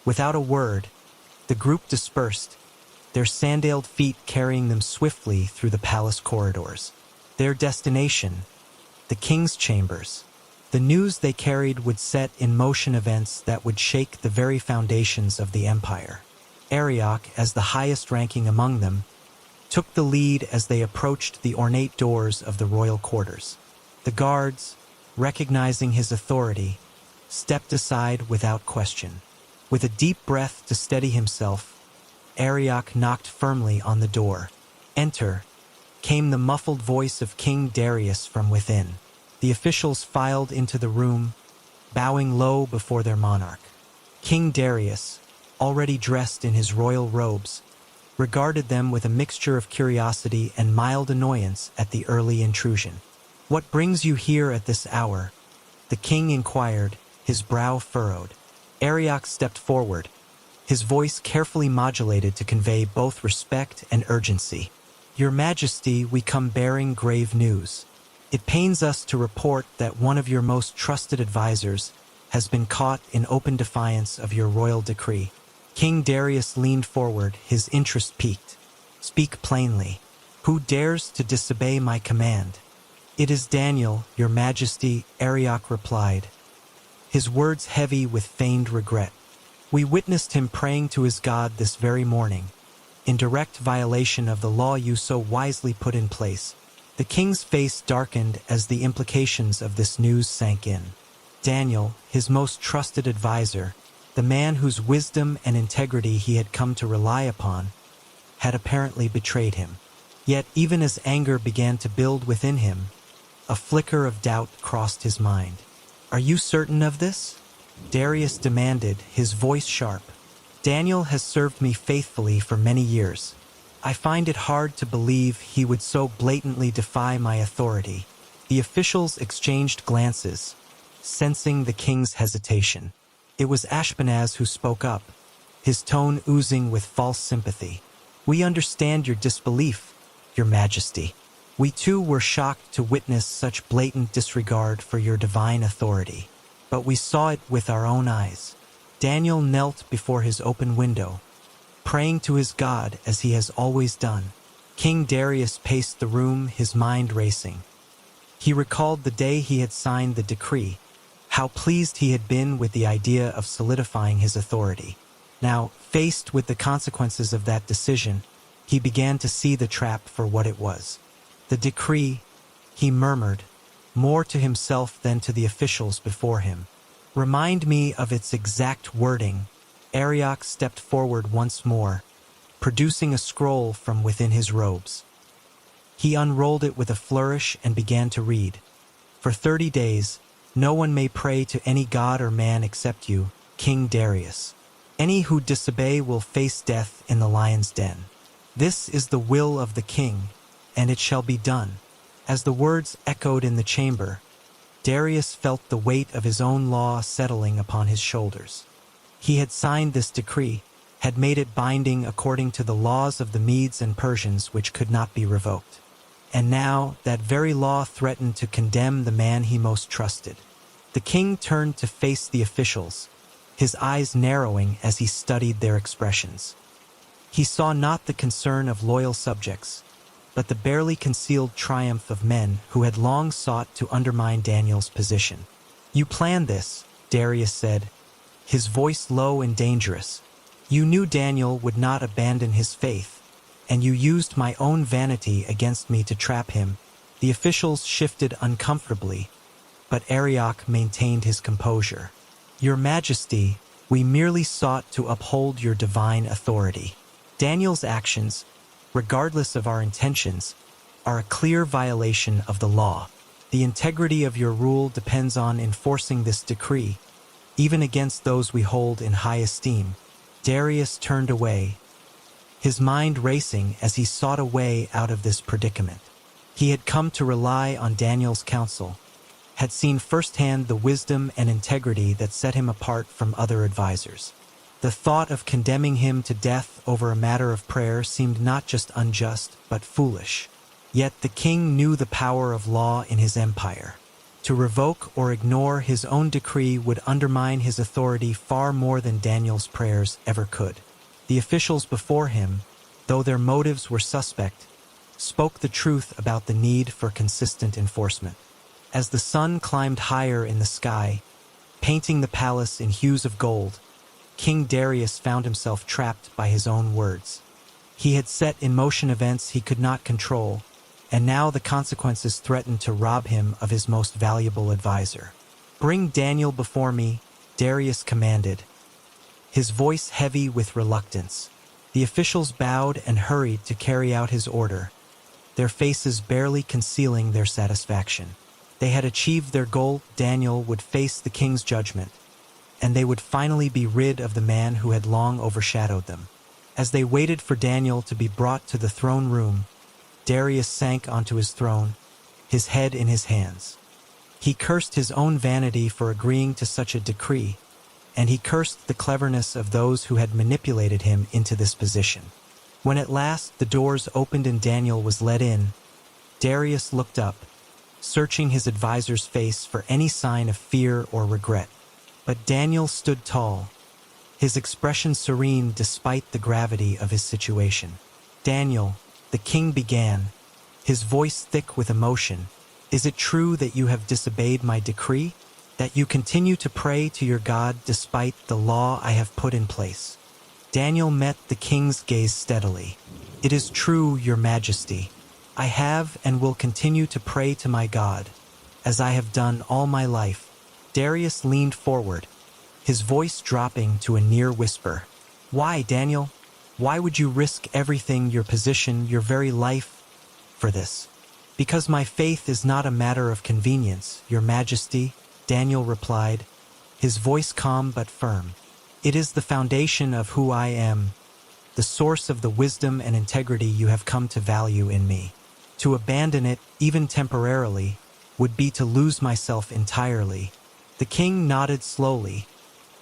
Without a word, the group dispersed, their sandaled feet carrying them swiftly through the palace corridors. Their destination, the king's chambers. The news they carried would set in motion events that would shake the very foundations of the empire. Arioch, as the highest ranking among them, took the lead as they approached the ornate doors of the royal quarters. The guards, recognizing his authority, stepped aside without question. With a deep breath to steady himself, Arioch knocked firmly on the door. "Enter," came the muffled voice of King Darius from within. The officials filed into the room, bowing low before their monarch. King Darius, already dressed in his royal robes, regarded them with a mixture of curiosity and mild annoyance at the early intrusion. "What brings you here at this hour?" the king inquired, his brow furrowed. Arioch stepped forward, his voice carefully modulated to convey both respect and urgency. "Your Majesty, we come bearing grave news. It pains us to report that one of your most trusted advisors has been caught in open defiance of your royal decree." King Darius leaned forward, his interest piqued. "Speak plainly. Who dares to disobey my command?" "It is Daniel, your Majesty," Arioch replied, his words heavy with feigned regret. "We witnessed him praying to his God this very morning, in direct violation of the law you so wisely put in place." The king's face darkened as the implications of this news sank in. Daniel, his most trusted advisor, the man whose wisdom and integrity he had come to rely upon, had apparently betrayed him. Yet even as anger began to build within him, a flicker of doubt crossed his mind. "Are you certain of this?" Darius demanded, his voice sharp. "Daniel has served me faithfully for many years. I find it hard to believe he would so blatantly defy my authority." The officials exchanged glances, sensing the king's hesitation. It was Ashpenaz who spoke up, his tone oozing with false sympathy. "We understand your disbelief, Your Majesty. We too were shocked to witness such blatant disregard for your divine authority. But we saw it with our own eyes." Daniel knelt before his open window, praying to his God as he has always done. King Darius paced the room, his mind racing. He recalled the day he had signed the decree, how pleased he had been with the idea of solidifying his authority. Now, faced with the consequences of that decision, he began to see the trap for what it was. "The decree," he murmured, more to himself than to the officials before him. "Remind me of its exact wording." Arioch stepped forward once more, producing a scroll from within his robes. He unrolled it with a flourish and began to read. "For 30 days, no one may pray to any god or man except you, King Darius. Any who disobey will face death in the lion's den. This is the will of the king, and it shall be done." As the words echoed in the chamber, Darius felt the weight of his own law settling upon his shoulders. He had signed this decree, had made it binding according to the laws of the Medes and Persians which could not be revoked. And now that very law threatened to condemn the man he most trusted. The king turned to face the officials, his eyes narrowing as he studied their expressions. He saw not the concern of loyal subjects, but the barely concealed triumph of men who had long sought to undermine Daniel's position. "You planned this," Darius said, his voice low and dangerous. "You knew Daniel would not abandon his faith, and you used my own vanity against me to trap him." The officials shifted uncomfortably, but Arioch maintained his composure. "Your Majesty, we merely sought to uphold your divine authority. Daniel's actions, regardless of our intentions, are a clear violation of the law. The integrity of your rule depends on enforcing this decree, even against those we hold in high esteem." Darius turned away, his mind racing as he sought a way out of this predicament. He had come to rely on Daniel's counsel, had seen firsthand the wisdom and integrity that set him apart from other advisors. The thought of condemning him to death over a matter of prayer seemed not just unjust, but foolish. Yet the king knew the power of law in his empire. To revoke or ignore his own decree would undermine his authority far more than Daniel's prayers ever could. The officials before him, though their motives were suspect, spoke the truth about the need for consistent enforcement. As the sun climbed higher in the sky, painting the palace in hues of gold, King Darius found himself trapped by his own words. He had set in motion events he could not control, and now the consequences threatened to rob him of his most valuable advisor. "Bring Daniel before me," Darius commanded, his voice heavy with reluctance. The officials bowed and hurried to carry out his order, their faces barely concealing their satisfaction. They had achieved their goal. Daniel would face the king's judgment, and they would finally be rid of the man who had long overshadowed them. As they waited for Daniel to be brought to the throne room, Darius sank onto his throne, his head in his hands. He cursed his own vanity for agreeing to such a decree, and he cursed the cleverness of those who had manipulated him into this position. When at last the doors opened and Daniel was let in, Darius looked up, searching his advisor's face for any sign of fear or regret. But Daniel stood tall, his expression serene despite the gravity of his situation. "Daniel," the king began, his voice thick with emotion, "is it true that you have disobeyed my decree? That you continue to pray to your God despite the law I have put in place?" Daniel met the king's gaze steadily. "It is true, Your Majesty. I have and will continue to pray to my God, as I have done all my life." Darius leaned forward, his voice dropping to a near whisper. "Why, Daniel? Why would you risk everything, your position, your very life, for this?" "Because my faith is not a matter of convenience, Your Majesty," Daniel replied, his voice calm but firm. "It is the foundation of who I am, the source of the wisdom and integrity you have come to value in me. To abandon it, even temporarily, would be to lose myself entirely." The king nodded slowly,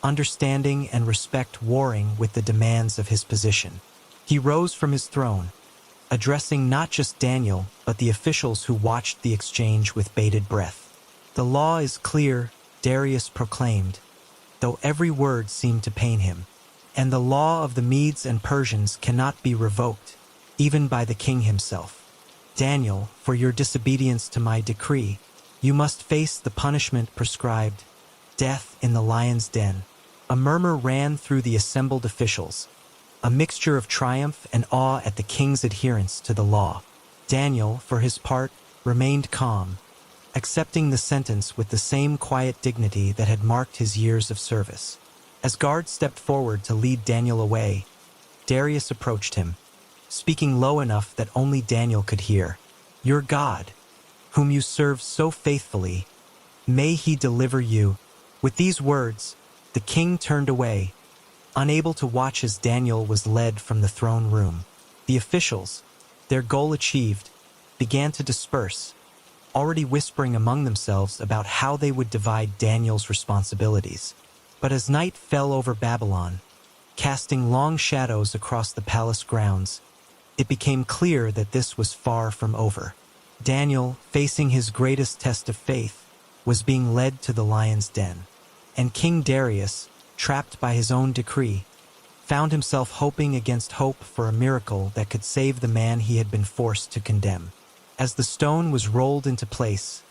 understanding and respect warring with the demands of his position. He rose from his throne, addressing not just Daniel, but the officials who watched the exchange with bated breath. "The law is clear," Darius proclaimed, though every word seemed to pain him. "And the law of the Medes and Persians cannot be revoked, even by the king himself. Daniel, for your disobedience to my decree, you must face the punishment prescribed, death in the lion's den." A murmur ran through the assembled officials, a mixture of triumph and awe at the king's adherence to the law. Daniel, for his part, remained calm, accepting the sentence with the same quiet dignity that had marked his years of service. As guards stepped forward to lead Daniel away, Darius approached him, speaking low enough that only Daniel could hear. "Your God, whom you serve so faithfully, may he deliver you." With these words, the king turned away, unable to watch as Daniel was led from the throne room. The officials, their goal achieved, began to disperse, already whispering among themselves about how they would divide Daniel's responsibilities. But as night fell over Babylon, casting long shadows across the palace grounds, it became clear that this was far from over. Daniel, facing his greatest test of faith, was being led to the lion's den. And King Darius, trapped by his own decree, found himself hoping against hope for a miracle that could save the man he had been forced to condemn. As the stone was rolled into place,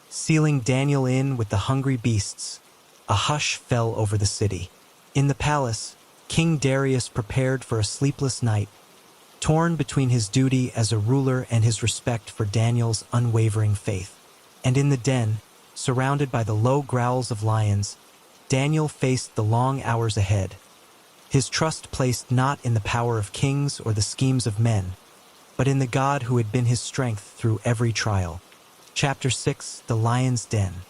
sealing Daniel in with the hungry beasts, a hush fell over the city. In the palace, King Darius prepared for a sleepless night, torn between his duty as a ruler and his respect for Daniel's unwavering faith. And in the den, surrounded by the low growls of lions, Daniel faced the long hours ahead, his trust placed not in the power of kings or the schemes of men, but in the God who had been his strength through every trial. Chapter 6: The Lion's Den.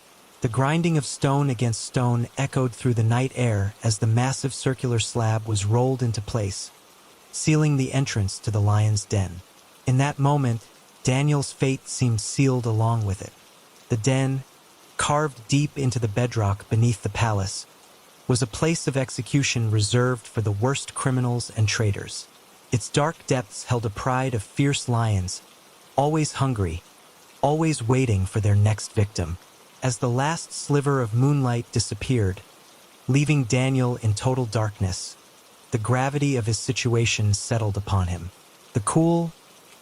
The grinding of stone against stone echoed through the night air as the massive circular slab was rolled into place, sealing the entrance to the lion's den. In that moment, Daniel's fate seemed sealed along with it. The den, carved deep into the bedrock beneath the palace, was a place of execution reserved for the worst criminals and traitors. Its dark depths held a pride of fierce lions, always hungry, always waiting for their next victim. As the last sliver of moonlight disappeared, leaving Daniel in total darkness, the gravity of his situation settled upon him. The cool,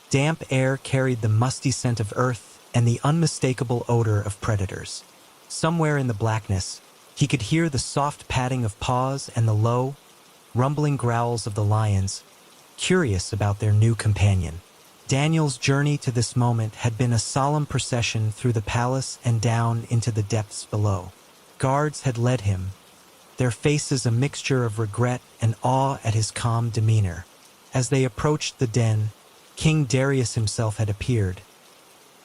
damp air carried the musty scent of earth and the unmistakable odor of predators. Somewhere in the blackness, he could hear the soft padding of paws and the low, rumbling growls of the lions, curious about their new companion. Daniel's journey to this moment had been a solemn procession through the palace and down into the depths below. Guards had led him, their faces a mixture of regret and awe at his calm demeanor. As they approached the den, King Darius himself had appeared,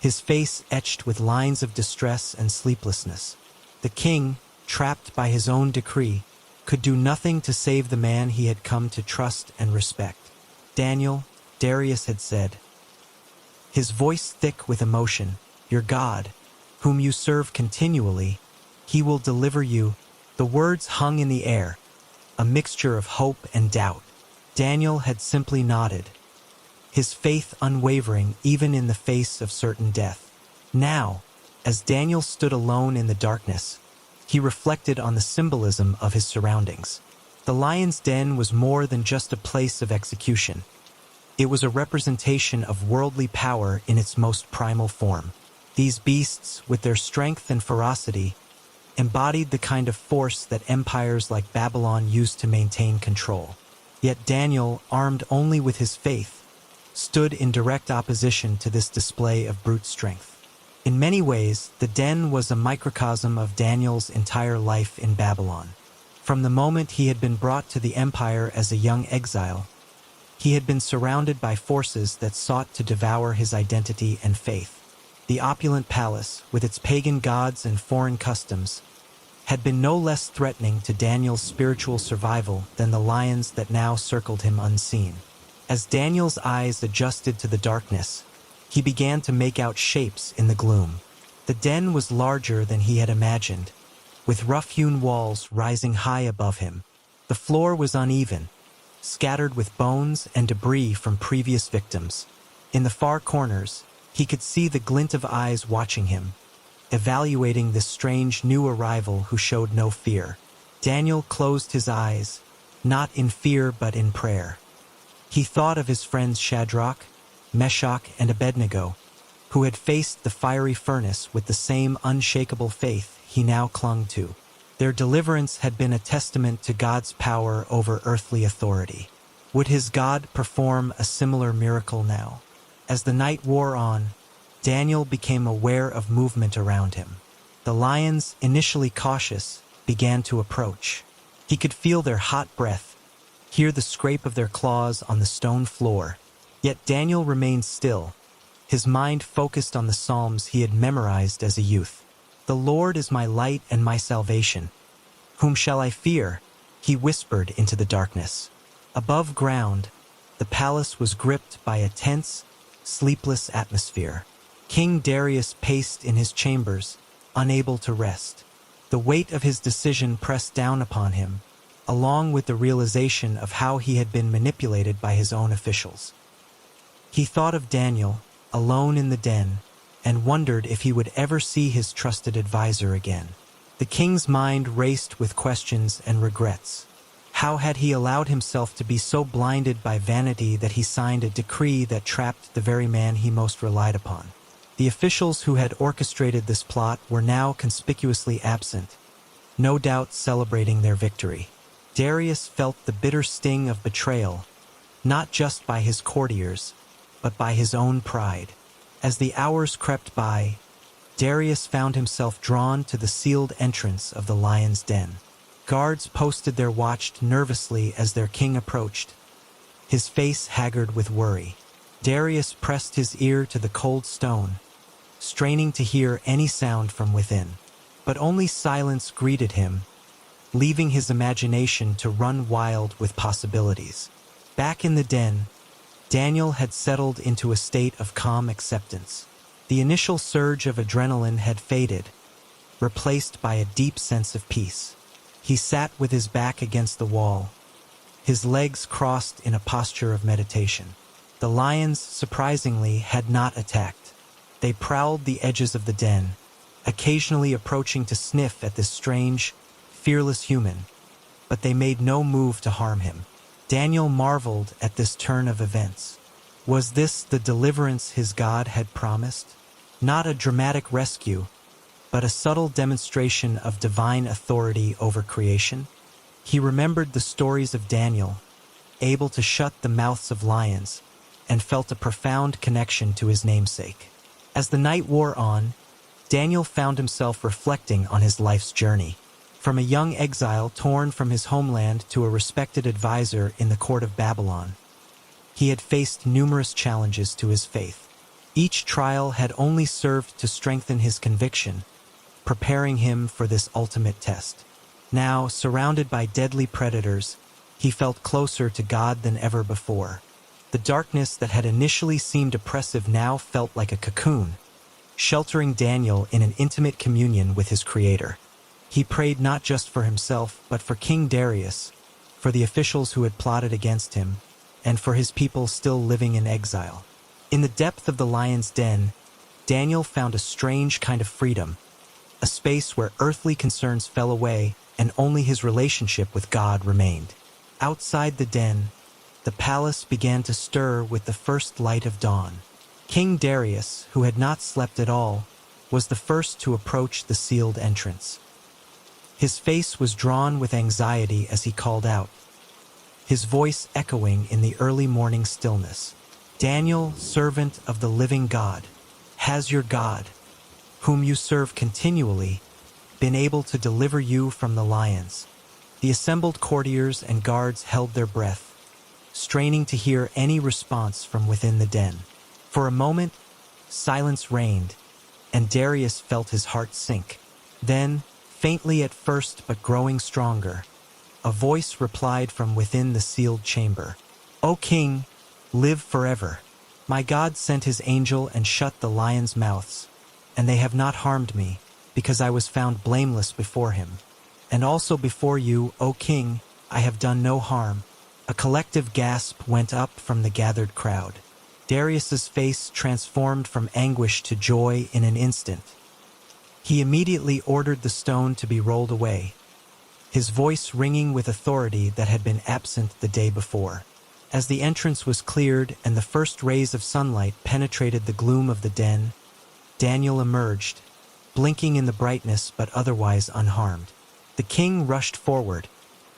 his face etched with lines of distress and sleeplessness. The king, trapped by his own decree, could do nothing to save the man he had come to trust and respect. "Daniel," Darius had said, his voice thick with emotion, "your God, whom you serve continually, he will deliver you." The words hung in the air, a mixture of hope and doubt. Daniel had simply nodded, his faith unwavering even in the face of certain death. Now, as Daniel stood alone in the darkness, he reflected on the symbolism of his surroundings. The lion's den was more than just a place of execution. It was a representation of worldly power in its most primal form. These beasts, with their strength and ferocity, embodied the kind of force that empires like Babylon used to maintain control. Yet Daniel, armed only with his faith, stood in direct opposition to this display of brute strength. In many ways, the den was a microcosm of Daniel's entire life in Babylon. From the moment he had been brought to the empire as a young exile, he had been surrounded by forces that sought to devour his identity and faith. The opulent palace, with its pagan gods and foreign customs, had been no less threatening to Daniel's spiritual survival than the lions that now circled him unseen. As Daniel's eyes adjusted to the darkness, he began to make out shapes in the gloom. The den was larger than he had imagined, with rough-hewn walls rising high above him. The floor was uneven, scattered with bones and debris from previous victims. In the far corners, he could see the glint of eyes watching him, evaluating this strange new arrival who showed no fear. Daniel closed his eyes, not in fear but in prayer. He thought of his friends Shadrach, Meshach, and Abednego, who had faced the fiery furnace with the same unshakable faith he now clung to. Their deliverance had been a testament to God's power over earthly authority. Would his God perform a similar miracle now? As the night wore on, Daniel became aware of movement around him. The lions, initially cautious, began to approach. He could feel their hot breath, hear the scrape of their claws on the stone floor. Yet Daniel remained still, his mind focused on the Psalms he had memorized as a youth. "The Lord is my light and my salvation. Whom shall I fear?" he whispered into the darkness. Above ground, the palace was gripped by a tense, sleepless atmosphere. King Darius paced in his chambers, unable to rest. The weight of his decision pressed down upon him, along with the realization of how he had been manipulated by his own officials. He thought of Daniel, alone in the den, and wondered if he would ever see his trusted advisor again. The king's mind raced with questions and regrets. How had he allowed himself to be so blinded by vanity that he signed a decree that trapped the very man he most relied upon? The officials who had orchestrated this plot were now conspicuously absent, no doubt celebrating their victory. Darius felt the bitter sting of betrayal, not just by his courtiers, but by his own pride. As the hours crept by, Darius found himself drawn to the sealed entrance of the lion's den. Guards posted their watch nervously as their king approached, his face haggard with worry. Darius pressed his ear to the cold stone, straining to hear any sound from within. But only silence greeted him, leaving his imagination to run wild with possibilities. Back in the den, Daniel had settled into a state of calm acceptance. The initial surge of adrenaline had faded, replaced by a deep sense of peace. He sat with his back against the wall, his legs crossed in a posture of meditation. The lions, surprisingly, had not attacked. They prowled the edges of the den, occasionally approaching to sniff at this strange, fearless human, but they made no move to harm him. Daniel marveled at this turn of events. Was this the deliverance his God had promised? Not a dramatic rescue, but a subtle demonstration of divine authority over creation? He remembered the stories of Daniel, able to shut the mouths of lions, and felt a profound connection to his namesake. As the night wore on, Daniel found himself reflecting on his life's journey. From a young exile torn from his homeland to a respected advisor in the court of Babylon, he had faced numerous challenges to his faith. Each trial had only served to strengthen his conviction, preparing him for this ultimate test. Now, surrounded by deadly predators, he felt closer to God than ever before. The darkness that had initially seemed oppressive now felt like a cocoon, sheltering Daniel in an intimate communion with his Creator. He prayed not just for himself, but for King Darius, for the officials who had plotted against him, and for his people still living in exile. In the depth of the lion's den, Daniel found a strange kind of freedom, a space where earthly concerns fell away and only his relationship with God remained. Outside the den, the palace began to stir with the first light of dawn. King Darius, who had not slept at all, was the first to approach the sealed entrance. His face was drawn with anxiety as he called out, his voice echoing in the early morning stillness. "Daniel, servant of the living God, has your God, whom you serve continually, been able to deliver you from the lions?" The assembled courtiers and guards held their breath, straining to hear any response from within the den. For a moment, silence reigned, and Darius felt his heart sink. Then, Faintly at first but growing stronger, a voice replied from within the sealed chamber. "O king, live forever. My God sent his angel and shut the lions' mouths, and they have not harmed me, because I was found blameless before him. And also before you, O king, I have done no harm." A collective gasp went up from the gathered crowd. Darius's face transformed from anguish to joy in an instant. He immediately ordered the stone to be rolled away, his voice ringing with authority that had been absent the day before. As the entrance was cleared and the first rays of sunlight penetrated the gloom of the den, Daniel emerged, blinking in the brightness but otherwise unharmed. The king rushed forward,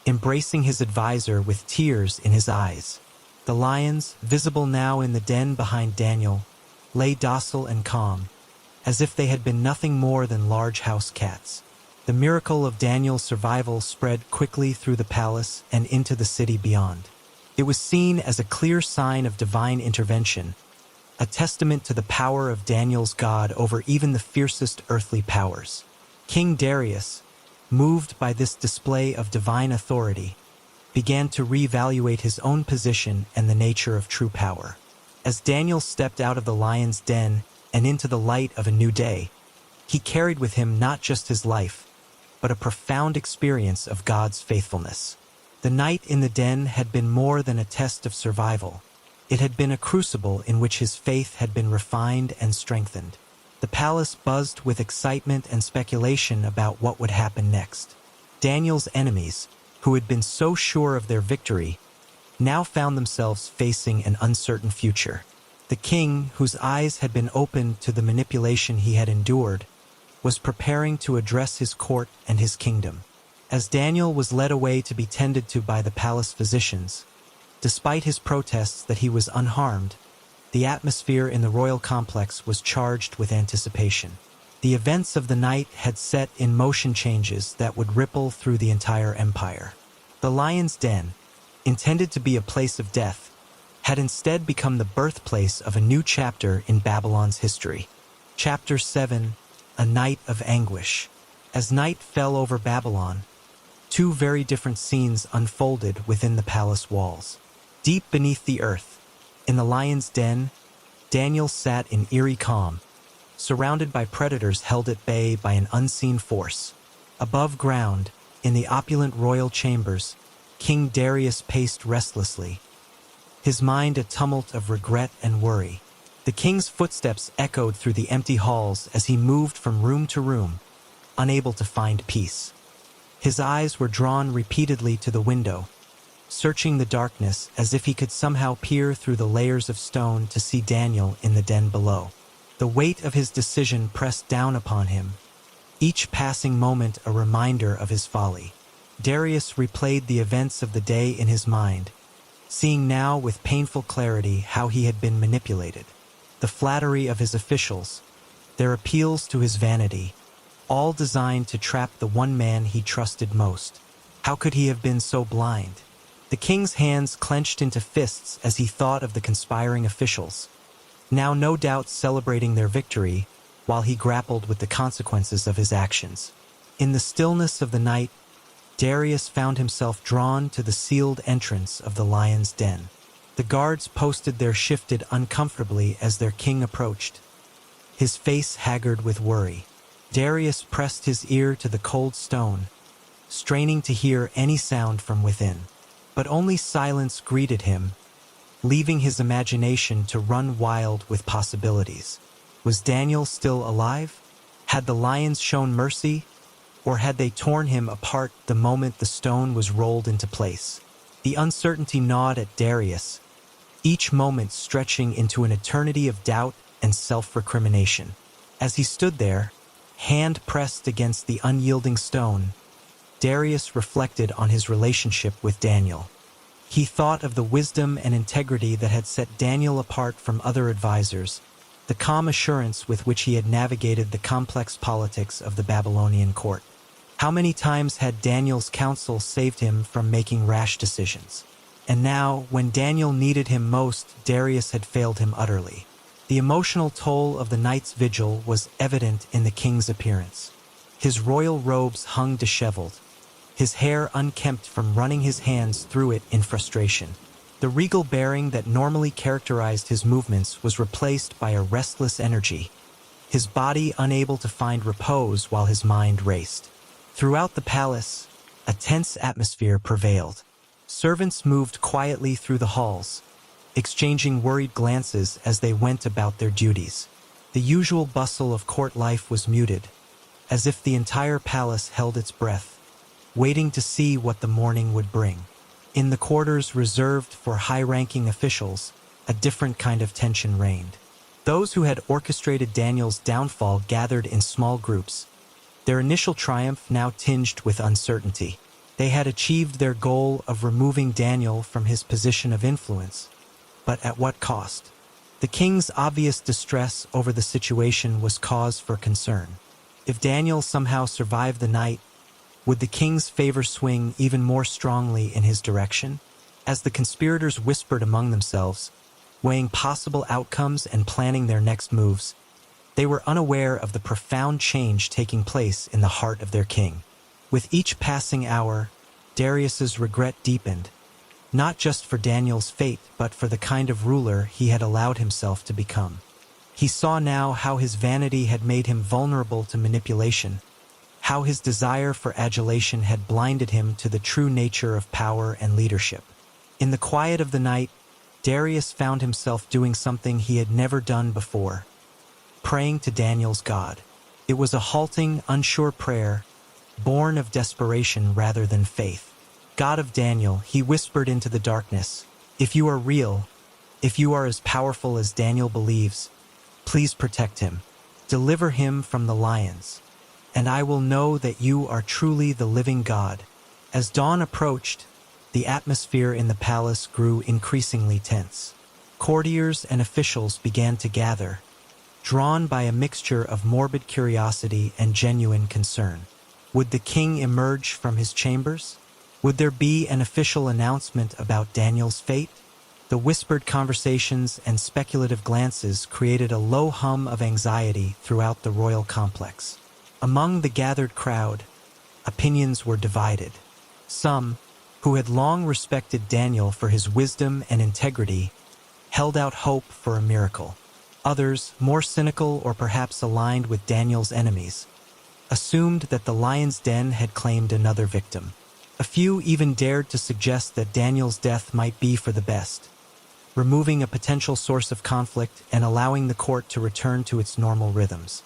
embracing his advisor with tears in his eyes. The lions, visible now in the den behind Daniel, lay docile and calm, as if they had been nothing more than large house cats. The miracle of Daniel's survival spread quickly through the palace and into the city beyond. It was seen as a clear sign of divine intervention, a testament to the power of Daniel's God over even the fiercest earthly powers. King Darius, moved by this display of divine authority, began to reevaluate his own position and the nature of true power. As Daniel stepped out of the lion's den and into the light of a new day, he carried with him not just his life, but a profound experience of God's faithfulness. The night in the den had been more than a test of survival. It had been a crucible in which his faith had been refined and strengthened. The palace buzzed with excitement and speculation about what would happen next. Daniel's enemies, who had been so sure of their victory, now found themselves facing an uncertain future. The king, whose eyes had been opened to the manipulation he had endured, was preparing to address his court and his kingdom. As Daniel was led away to be tended to by the palace physicians, despite his protests that he was unharmed, the atmosphere in the royal complex was charged with anticipation. The events of the night had set in motion changes that would ripple through the entire empire. The lion's den, intended to be a place of death, had instead become the birthplace of a new chapter in Babylon's history. Chapter 7, A Night of Anguish. As night fell over Babylon, two very different scenes unfolded within the palace walls. Deep beneath the earth, in the lion's den, Daniel sat in eerie calm, surrounded by predators held at bay by an unseen force. Above ground, in the opulent royal chambers, King Darius paced restlessly, his mind a tumult of regret and worry. The king's footsteps echoed through the empty halls as he moved from room to room, unable to find peace. His eyes were drawn repeatedly to the window, searching the darkness as if he could somehow peer through the layers of stone to see Daniel in the den below. The weight of his decision pressed down upon him, each passing moment a reminder of his folly. Darius replayed the events of the day in his mind, seeing now with painful clarity how he had been manipulated. The flattery of his officials, their appeals to his vanity, all designed to trap the one man he trusted most. How could he have been so blind? The king's hands clenched into fists as he thought of the conspiring officials, now no doubt celebrating their victory while he grappled with the consequences of his actions. In the stillness of the night, Darius found himself drawn to the sealed entrance of the lion's den. The guards posted there shifted uncomfortably as their king approached, his face haggard with worry. Darius pressed his ear to the cold stone, straining to hear any sound from within. But only silence greeted him, leaving his imagination to run wild with possibilities. Was Daniel still alive? Had the lions shown mercy? Or had they torn him apart the moment the stone was rolled into place? The uncertainty gnawed at Darius, each moment stretching into an eternity of doubt and self-recrimination. As he stood there, hand pressed against the unyielding stone, Darius reflected on his relationship with Daniel. He thought of the wisdom and integrity that had set Daniel apart from other advisors, the calm assurance with which he had navigated the complex politics of the Babylonian court. How many times had Daniel's counsel saved him from making rash decisions? And now, when Daniel needed him most, Darius had failed him utterly. The emotional toll of the night's vigil was evident in the king's appearance. His royal robes hung disheveled, his hair unkempt from running his hands through it in frustration. The regal bearing that normally characterized his movements was replaced by a restless energy, his body unable to find repose while his mind raced. Throughout the palace, a tense atmosphere prevailed. Servants moved quietly through the halls, exchanging worried glances as they went about their duties. The usual bustle of court life was muted, as if the entire palace held its breath, waiting to see what the morning would bring. In the quarters reserved for high-ranking officials, a different kind of tension reigned. Those who had orchestrated Daniel's downfall gathered in small groups, their initial triumph now tinged with uncertainty. They had achieved their goal of removing Daniel from his position of influence, but at what cost? The king's obvious distress over the situation was cause for concern. If Daniel somehow survived the night, would the king's favor swing even more strongly in his direction? As the conspirators whispered among themselves, weighing possible outcomes and planning their next moves, they were unaware of the profound change taking place in the heart of their king. With each passing hour, Darius's regret deepened, not just for Daniel's fate, but for the kind of ruler he had allowed himself to become. He saw now how his vanity had made him vulnerable to manipulation, how his desire for adulation had blinded him to the true nature of power and leadership. In the quiet of the night, Darius found himself doing something he had never done before, praying to Daniel's God. It was a halting, unsure prayer, born of desperation rather than faith. God of Daniel, he whispered into the darkness, if you are real, if you are as powerful as Daniel believes, please protect him. Deliver him from the lions, and I will know that you are truly the living God. As dawn approached, the atmosphere in the palace grew increasingly tense. Courtiers and officials began to gather, drawn by a mixture of morbid curiosity and genuine concern. Would the king emerge from his chambers? Would there be an official announcement about Daniel's fate? The whispered conversations and speculative glances created a low hum of anxiety throughout the royal complex. Among the gathered crowd, opinions were divided. Some, who had long respected Daniel for his wisdom and integrity, held out hope for a miracle. Others, more cynical or perhaps aligned with Daniel's enemies, assumed that the lion's den had claimed another victim. A few even dared to suggest that Daniel's death might be for the best, removing a potential source of conflict and allowing the court to return to its normal rhythms.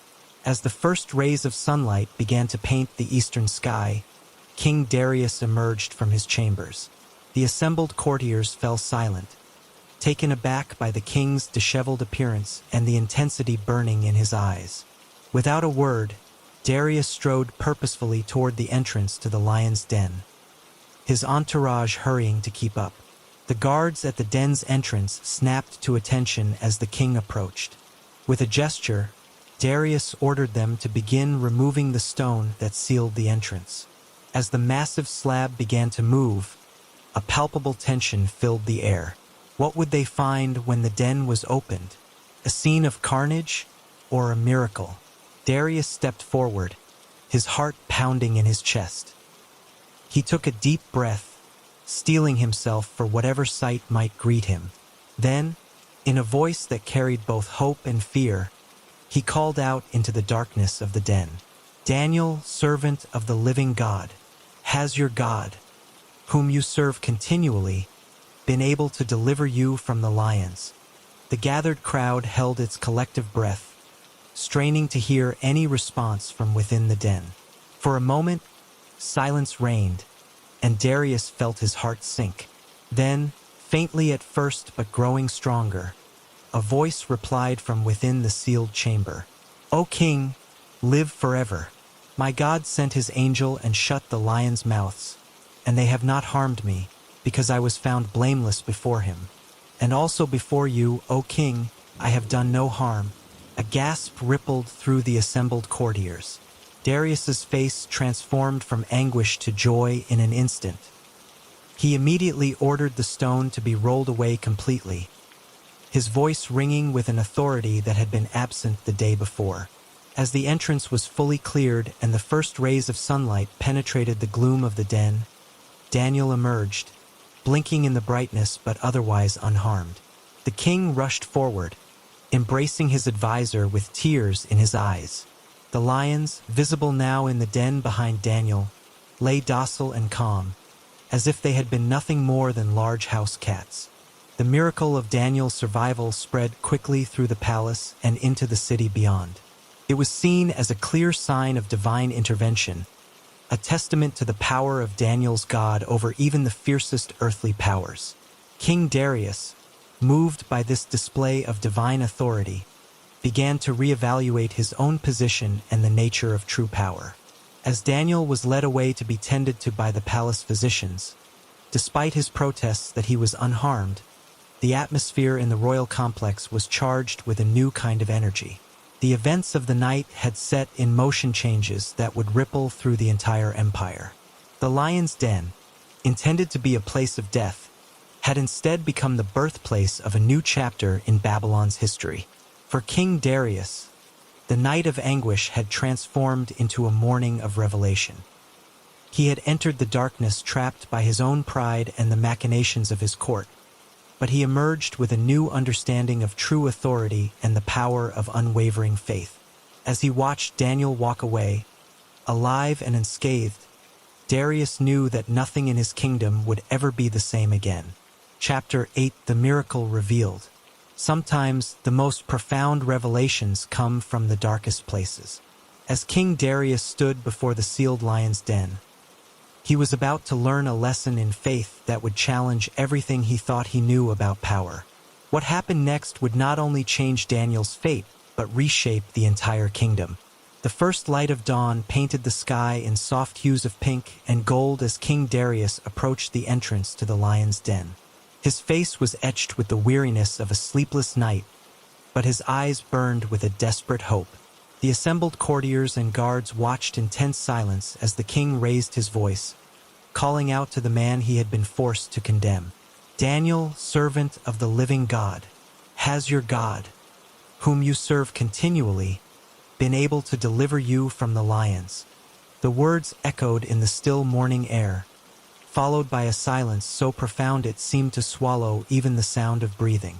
As the first rays of sunlight began to paint the eastern sky, King Darius emerged from his chambers. The assembled courtiers fell silent, taken aback by the king's disheveled appearance and the intensity burning in his eyes. Without a word, Darius strode purposefully toward the entrance to the lion's den, his entourage hurrying to keep up. The guards at the den's entrance snapped to attention as the king approached. With a gesture, Darius ordered them to begin removing the stone that sealed the entrance. As the massive slab began to move, a palpable tension filled the air. What would they find when the den was opened? A scene of carnage or a miracle? Darius stepped forward, his heart pounding in his chest. He took a deep breath, steeling himself for whatever sight might greet him. Then, in a voice that carried both hope and fear, he called out into the darkness of the den, "Daniel, servant of the living God, has your God, whom you serve continually, been able to deliver you from the lions?" The gathered crowd held its collective breath, straining to hear any response from within the den. For a moment, silence reigned, and Darius felt his heart sink. Then, faintly at first but growing stronger, a voice replied from within the sealed chamber, "O king, live forever. My God sent his angel and shut the lions' mouths, and they have not harmed me, because I was found blameless before him. And also before you, O king, I have done no harm." A gasp rippled through the assembled courtiers. Darius's face transformed from anguish to joy in an instant. He immediately ordered the stone to be rolled away completely, his voice ringing with an authority that had been absent the day before. As the entrance was fully cleared and the first rays of sunlight penetrated the gloom of the den, Daniel emerged, blinking in the brightness but otherwise unharmed. The king rushed forward, embracing his advisor with tears in his eyes. The lions, visible now in the den behind Daniel, lay docile and calm, as if they had been nothing more than large house cats. The miracle of Daniel's survival spread quickly through the palace and into the city beyond. It was seen as a clear sign of divine intervention, a testament to the power of Daniel's God over even the fiercest earthly powers. King Darius, moved by this display of divine authority, began to reevaluate his own position and the nature of true power. As Daniel was led away to be tended to by the palace physicians, despite his protests that he was unharmed, the atmosphere in the royal complex was charged with a new kind of energy. The events of the night had set in motion changes that would ripple through the entire empire. The lion's den, intended to be a place of death, had instead become the birthplace of a new chapter in Babylon's history. For King Darius, the night of anguish had transformed into a morning of revelation. He had entered the darkness trapped by his own pride and the machinations of his court, but he emerged with a new understanding of true authority and the power of unwavering faith. As he watched Daniel walk away, alive and unscathed, Darius knew that nothing in his kingdom would ever be the same again. Chapter 8: The Miracle Revealed. Sometimes the most profound revelations come from the darkest places. As King Darius stood before the sealed lion's den, he was about to learn a lesson in faith that would challenge everything he thought he knew about power. What happened next would not only change Daniel's fate, but reshape the entire kingdom. The first light of dawn painted the sky in soft hues of pink and gold as King Darius approached the entrance to the lion's den. His face was etched with the weariness of a sleepless night, but his eyes burned with a desperate hope. The assembled courtiers and guards watched in tense silence as the king raised his voice, calling out to the man he had been forced to condemn. "Daniel, servant of the living God, has your God, whom you serve continually, been able to deliver you from the lions?" The words echoed in the still morning air, followed by a silence so profound it seemed to swallow even the sound of breathing.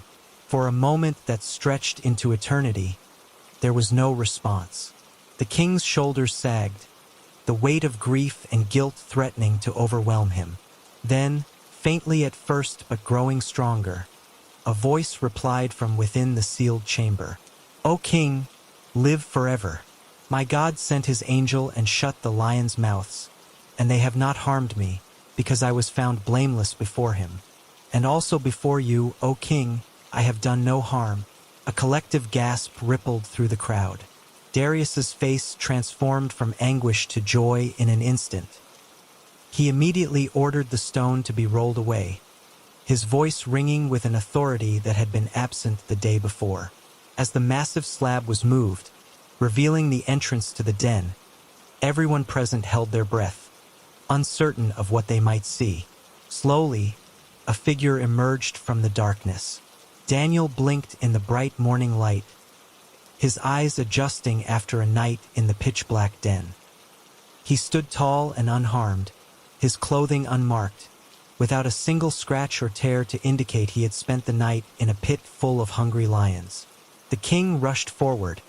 For a moment that stretched into eternity, there was no response. The king's shoulders sagged, the weight of grief and guilt threatening to overwhelm him. Then, faintly at first but growing stronger, a voice replied from within the sealed chamber. "O king, live forever. My God sent his angel and shut the lions' mouths, and they have not harmed me, because I was found blameless before him. And also before you, O king, I have done no harm." A collective gasp rippled through the crowd. Darius's face transformed from anguish to joy in an instant. He immediately ordered the stone to be rolled away, his voice ringing with an authority that had been absent the day before. As the massive slab was moved, revealing the entrance to the den, everyone present held their breath, uncertain of what they might see. Slowly, a figure emerged from the darkness. Daniel blinked in the bright morning light, his eyes adjusting after a night in the pitch-black den. He stood tall and unharmed, his clothing unmarked, without a single scratch or tear to indicate he had spent the night in a pit full of hungry lions. The king rushed forward,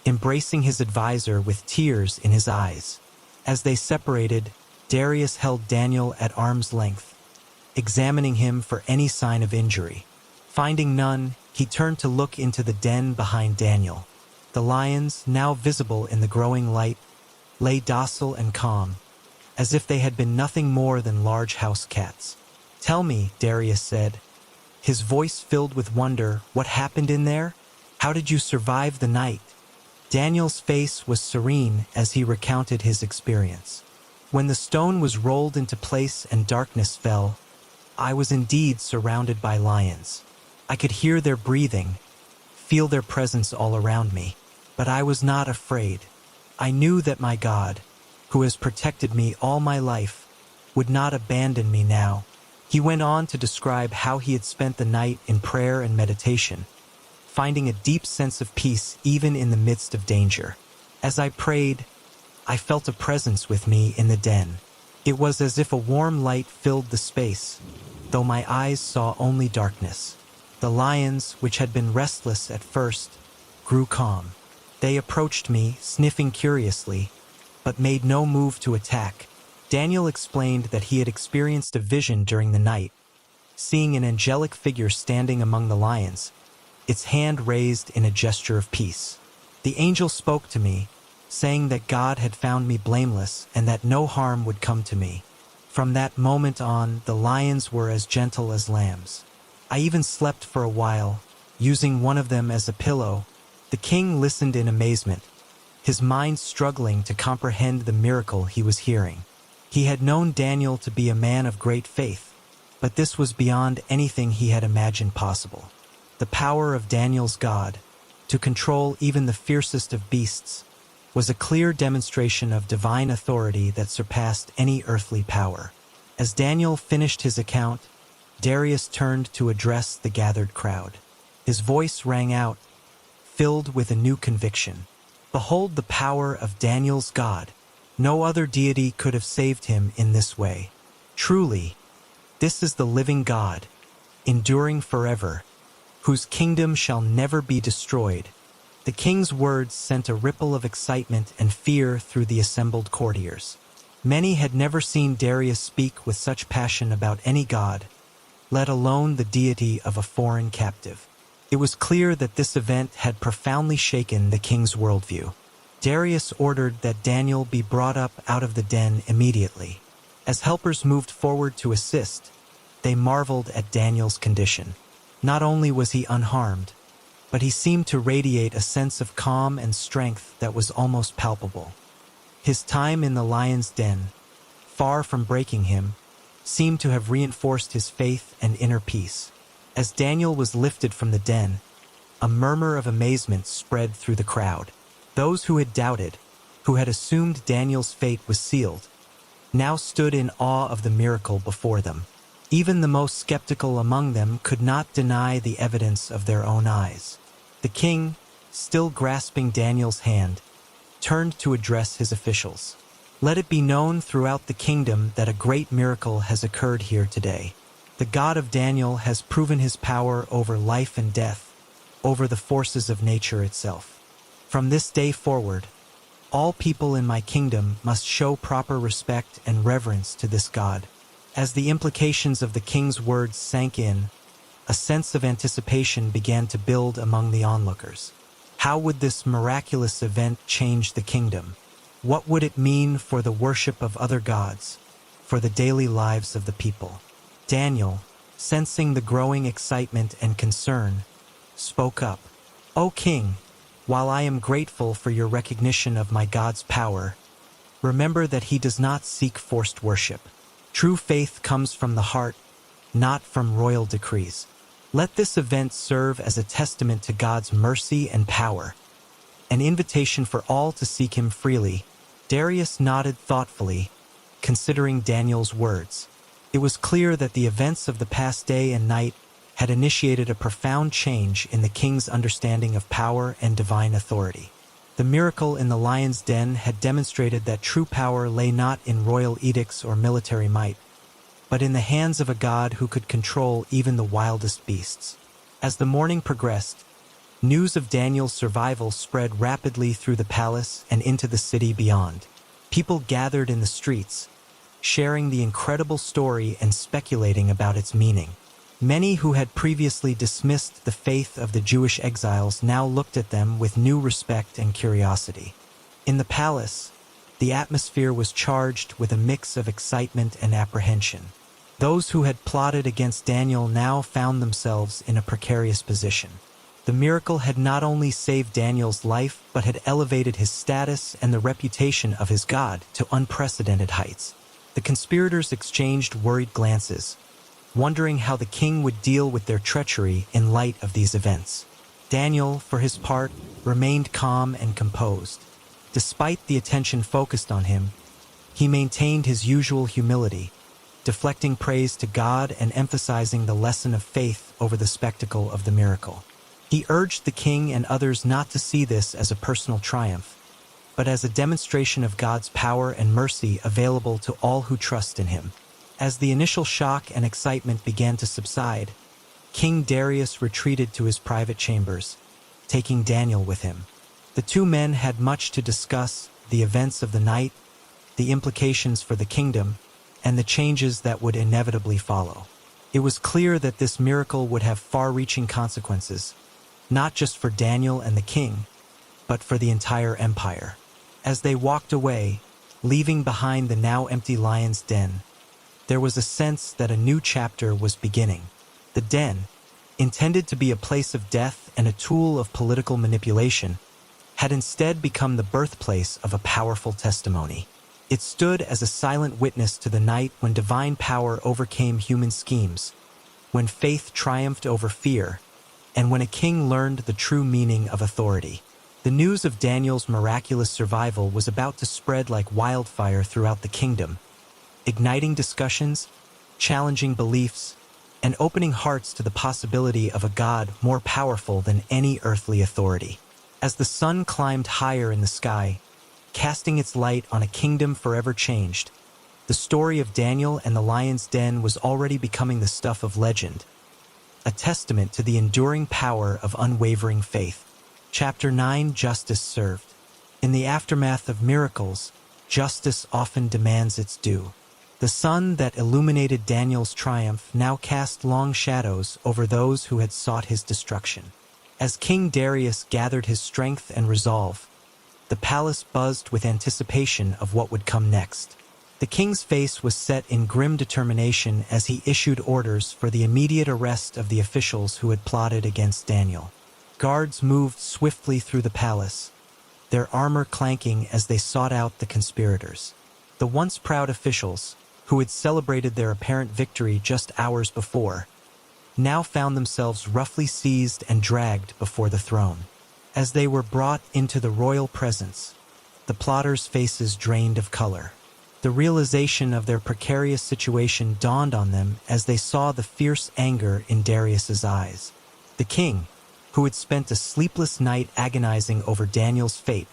embracing his advisor with tears in his eyes. As they separated, Darius held Daniel at arm's length, examining him for any sign of injury. Finding none, he turned to look into the den behind Daniel. The lions, now visible in the growing light, lay docile and calm, as if they had been nothing more than large house cats. "Tell me," Darius said, his voice filled with wonder, "what happened in there? How did you survive the night?" Daniel's face was serene as he recounted his experience. "When the stone was rolled into place and darkness fell, I was indeed surrounded by lions. I could hear their breathing, feel their presence all around me, but I was not afraid. I knew that my God, who has protected me all my life, would not abandon me now." He went on to describe how he had spent the night in prayer and meditation, finding a deep sense of peace even in the midst of danger. As I prayed, I felt a presence with me in the den. It was as if a warm light filled the space, though my eyes saw only darkness. The lions, which had been restless at first, grew calm. They approached me, sniffing curiously, but made no move to attack. Daniel explained that he had experienced a vision during the night, seeing an angelic figure standing among the lions, its hand raised in a gesture of peace. The angel spoke to me, saying that God had found me blameless and that no harm would come to me. From that moment on, the lions were as gentle as lambs. I even slept for a while, using one of them as a pillow. The king listened in amazement, his mind struggling to comprehend the miracle he was hearing. He had known Daniel to be a man of great faith, but this was beyond anything he had imagined possible. The power of Daniel's God, to control even the fiercest of beasts, was a clear demonstration of divine authority that surpassed any earthly power. As Daniel finished his account, Darius turned to address the gathered crowd. His voice rang out, filled with a new conviction. Behold the power of Daniel's God. No other deity could have saved him in this way. Truly, this is the living God, enduring forever, whose kingdom shall never be destroyed. The king's words sent a ripple of excitement and fear through the assembled courtiers. Many had never seen Darius speak with such passion about any god, let alone the deity of a foreign captive. It was clear that this event had profoundly shaken the king's worldview. Darius ordered that Daniel be brought up out of the den immediately. As helpers moved forward to assist, they marveled at Daniel's condition. Not only was he unharmed, but he seemed to radiate a sense of calm and strength that was almost palpable. His time in the lion's den, far from breaking him, seemed to have reinforced his faith and inner peace. As Daniel was lifted from the den, a murmur of amazement spread through the crowd. Those who had doubted, who had assumed Daniel's fate was sealed, now stood in awe of the miracle before them. Even the most skeptical among them could not deny the evidence of their own eyes. The king, still grasping Daniel's hand, turned to address his officials. Let it be known throughout the kingdom that a great miracle has occurred here today. The God of Daniel has proven his power over life and death, over the forces of nature itself. From this day forward, all people in my kingdom must show proper respect and reverence to this God. As the implications of the king's words sank in, a sense of anticipation began to build among the onlookers. How would this miraculous event change the kingdom? What would it mean for the worship of other gods, for the daily lives of the people? Daniel, sensing the growing excitement and concern, spoke up. "O king, while I am grateful for your recognition of my God's power, remember that he does not seek forced worship. True faith comes from the heart, not from royal decrees. Let this event serve as a testament to God's mercy and power, an invitation for all to seek him freely." Darius nodded thoughtfully, considering Daniel's words. It was clear that the events of the past day and night had initiated a profound change in the king's understanding of power and divine authority. The miracle in the lion's den had demonstrated that true power lay not in royal edicts or military might, but in the hands of a God who could control even the wildest beasts. As the morning progressed, news of Daniel's survival spread rapidly through the palace and into the city beyond. People gathered in the streets, sharing the incredible story and speculating about its meaning. Many who had previously dismissed the faith of the Jewish exiles now looked at them with new respect and curiosity. In the palace, the atmosphere was charged with a mix of excitement and apprehension. Those who had plotted against Daniel now found themselves in a precarious position. The miracle had not only saved Daniel's life, but had elevated his status and the reputation of his God to unprecedented heights. The conspirators exchanged worried glances, wondering how the king would deal with their treachery in light of these events. Daniel, for his part, remained calm and composed. Despite the attention focused on him, he maintained his usual humility, deflecting praise to God and emphasizing the lesson of faith over the spectacle of the miracle. He urged the king and others not to see this as a personal triumph, but as a demonstration of God's power and mercy available to all who trust in him. As the initial shock and excitement began to subside, King Darius retreated to his private chambers, taking Daniel with him. The two men had much to discuss: the events of the night, the implications for the kingdom, and the changes that would inevitably follow. It was clear that this miracle would have far-reaching consequences, not just for Daniel and the king, but for the entire empire. As they walked away, leaving behind the now empty lion's den, there was a sense that a new chapter was beginning. The den, intended to be a place of death and a tool of political manipulation, had instead become the birthplace of a powerful testimony. It stood as a silent witness to the night when divine power overcame human schemes, when faith triumphed over fear, and when a king learned the true meaning of authority. The news of Daniel's miraculous survival was about to spread like wildfire throughout the kingdom, igniting discussions, challenging beliefs, and opening hearts to the possibility of a God more powerful than any earthly authority. As the sun climbed higher in the sky, casting its light on a kingdom forever changed, the story of Daniel and the lion's den was already becoming the stuff of legend, a testament to the enduring power of unwavering faith. Chapter 9: Justice Served. In the aftermath of miracles, justice often demands its due. The sun that illuminated Daniel's triumph now cast long shadows over those who had sought his destruction. As King Darius gathered his strength and resolve, the palace buzzed with anticipation of what would come next. The king's face was set in grim determination as he issued orders for the immediate arrest of the officials who had plotted against Daniel. Guards moved swiftly through the palace, their armor clanking as they sought out the conspirators. The once proud officials, who had celebrated their apparent victory just hours before, now found themselves roughly seized and dragged before the throne. As they were brought into the royal presence, the plotters' faces drained of color. The realization of their precarious situation dawned on them as they saw the fierce anger in Darius's eyes. The king, who had spent a sleepless night agonizing over Daniel's fate,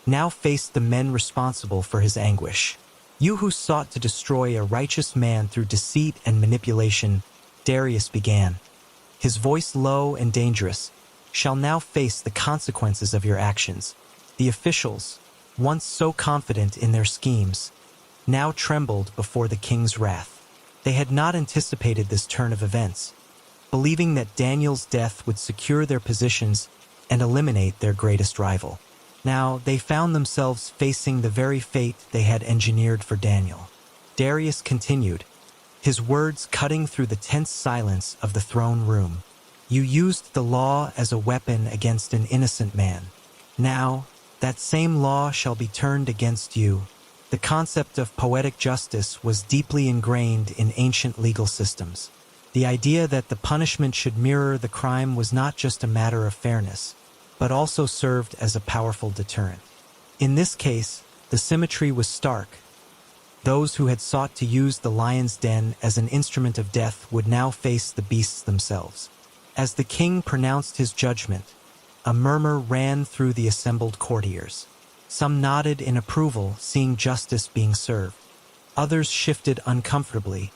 now faced the men responsible for his anguish. "You who sought to destroy a righteous man through deceit and manipulation," Darius began, his voice low and dangerous, "shall now face the consequences of your actions." The officials, once so confident in their schemes, now trembled before the king's wrath. They had not anticipated this turn of events, believing that Daniel's death would secure their positions and eliminate their greatest rival. Now they found themselves facing the very fate they had engineered for Daniel. Darius continued, his words cutting through the tense silence of the throne room. "You used the law as a weapon against an innocent man. Now, that same law shall be turned against you." The concept of poetic justice was deeply ingrained in ancient legal systems. The idea that the punishment should mirror the crime was not just a matter of fairness, but also served as a powerful deterrent. In this case, the symmetry was stark. Those who had sought to use the lion's den as an instrument of death would now face the beasts themselves. As the king pronounced his judgment, a murmur ran through the assembled courtiers. Some nodded in approval, seeing justice being served. Others shifted uncomfortably,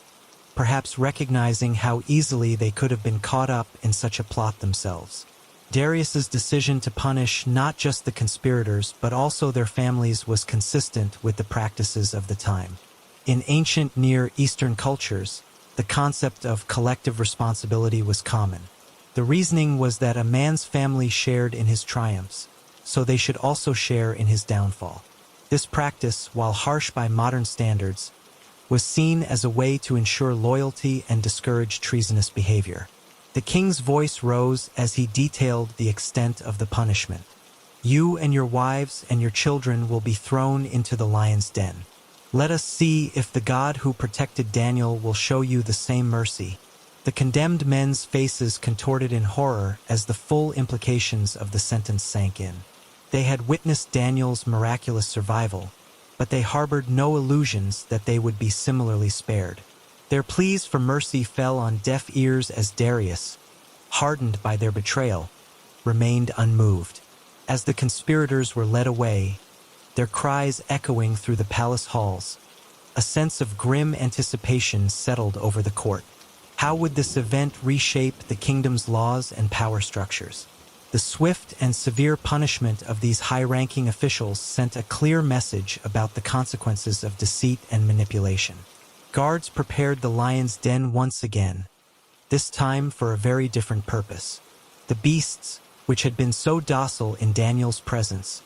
perhaps recognizing how easily they could have been caught up in such a plot themselves. Darius's decision to punish not just the conspirators but also their families was consistent with the practices of the time. In ancient Near Eastern cultures, the concept of collective responsibility was common. The reasoning was that a man's family shared in his triumphs, so they should also share in his downfall. This practice, while harsh by modern standards, was seen as a way to ensure loyalty and discourage treasonous behavior. The king's voice rose as he detailed the extent of the punishment. "You and your wives and your children will be thrown into the lion's den. Let us see if the God who protected Daniel will show you the same mercy." The condemned men's faces contorted in horror as the full implications of the sentence sank in. They had witnessed Daniel's miraculous survival, but they harbored no illusions that they would be similarly spared. Their pleas for mercy fell on deaf ears as Darius, hardened by their betrayal, remained unmoved. As the conspirators were led away, their cries echoing through the palace halls. A sense of grim anticipation settled over the court. How would this event reshape the kingdom's laws and power structures? The swift and severe punishment of these high-ranking officials sent a clear message about the consequences of deceit and manipulation. Guards prepared the lion's den once again, this time for a very different purpose. The beasts, which had been so docile in Daniel's presence,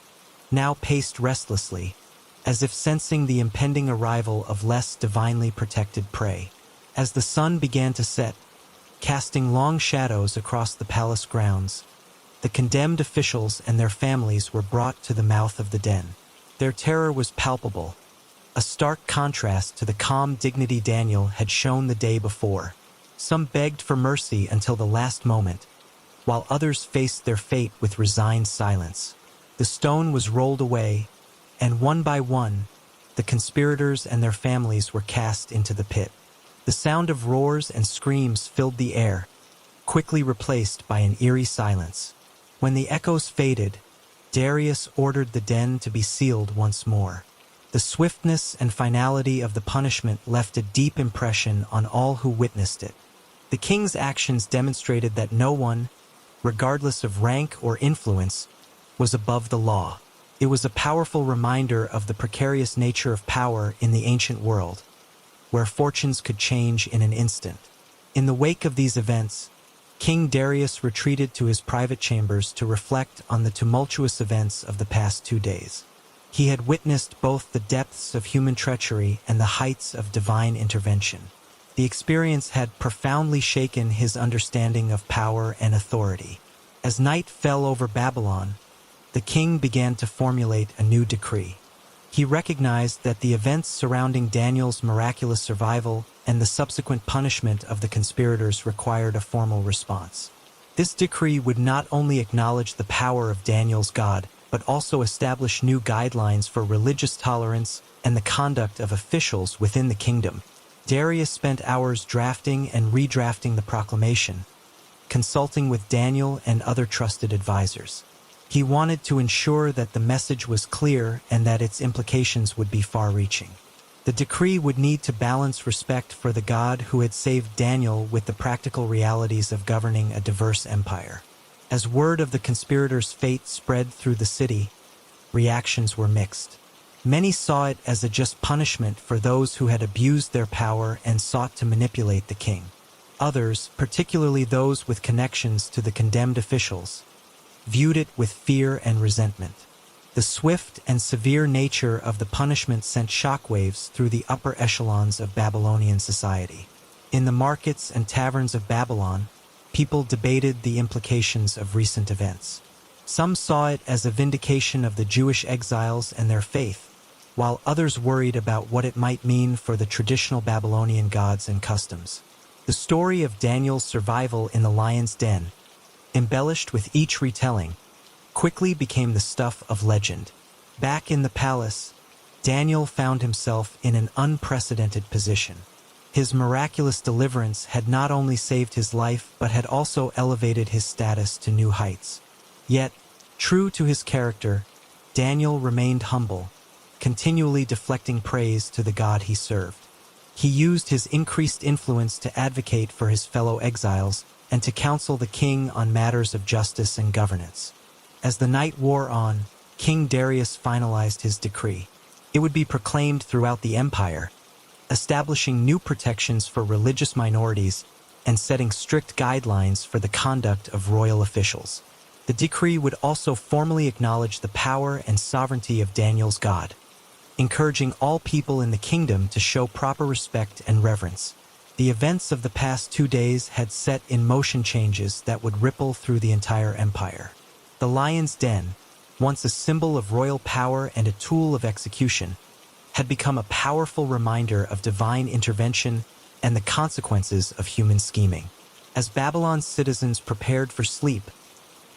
now paced restlessly, as if sensing the impending arrival of less divinely protected prey. As the sun began to set, casting long shadows across the palace grounds, the condemned officials and their families were brought to the mouth of the den. Their terror was palpable, a stark contrast to the calm dignity Daniel had shown the day before. Some begged for mercy until the last moment, while others faced their fate with resigned silence. The stone was rolled away, and one by one, the conspirators and their families were cast into the pit. The sound of roars and screams filled the air, quickly replaced by an eerie silence. When the echoes faded, Darius ordered the den to be sealed once more. The swiftness and finality of the punishment left a deep impression on all who witnessed it. The king's actions demonstrated that no one, regardless of rank or influence, was above the law. It was a powerful reminder of the precarious nature of power in the ancient world, where fortunes could change in an instant. In the wake of these events, King Darius retreated to his private chambers to reflect on the tumultuous events of the past 2 days. He had witnessed both the depths of human treachery and the heights of divine intervention. The experience had profoundly shaken his understanding of power and authority. As night fell over Babylon, the king began to formulate a new decree. He recognized that the events surrounding Daniel's miraculous survival and the subsequent punishment of the conspirators required a formal response. This decree would not only acknowledge the power of Daniel's God, but also establish new guidelines for religious tolerance and the conduct of officials within the kingdom. Darius spent hours drafting and redrafting the proclamation, consulting with Daniel and other trusted advisors. He wanted to ensure that the message was clear and that its implications would be far-reaching. The decree would need to balance respect for the God who had saved Daniel with the practical realities of governing a diverse empire. As word of the conspirators' fate spread through the city, reactions were mixed. Many saw it as a just punishment for those who had abused their power and sought to manipulate the king. Others, particularly those with connections to the condemned officials, viewed it with fear and resentment. The swift and severe nature of the punishment sent shockwaves through the upper echelons of Babylonian society. In the markets and taverns of Babylon, people debated the implications of recent events. Some saw it as a vindication of the Jewish exiles and their faith, while others worried about what it might mean for the traditional Babylonian gods and customs. The story of Daniel's survival in the lion's den, embellished with each retelling, quickly became the stuff of legend. Back in the palace, Daniel found himself in an unprecedented position. His miraculous deliverance had not only saved his life but had also elevated his status to new heights. Yet, true to his character, Daniel remained humble, continually deflecting praise to the God he served. He used his increased influence to advocate for his fellow exiles and to counsel the king on matters of justice and governance. As the night wore on, King Darius finalized his decree. It would be proclaimed throughout the empire, establishing new protections for religious minorities and setting strict guidelines for the conduct of royal officials. The decree would also formally acknowledge the power and sovereignty of Daniel's God, encouraging all people in the kingdom to show proper respect and reverence. The events of the past 2 days had set in motion changes that would ripple through the entire empire. The lion's den, once a symbol of royal power and a tool of execution, had become a powerful reminder of divine intervention and the consequences of human scheming. As Babylon's citizens prepared for sleep,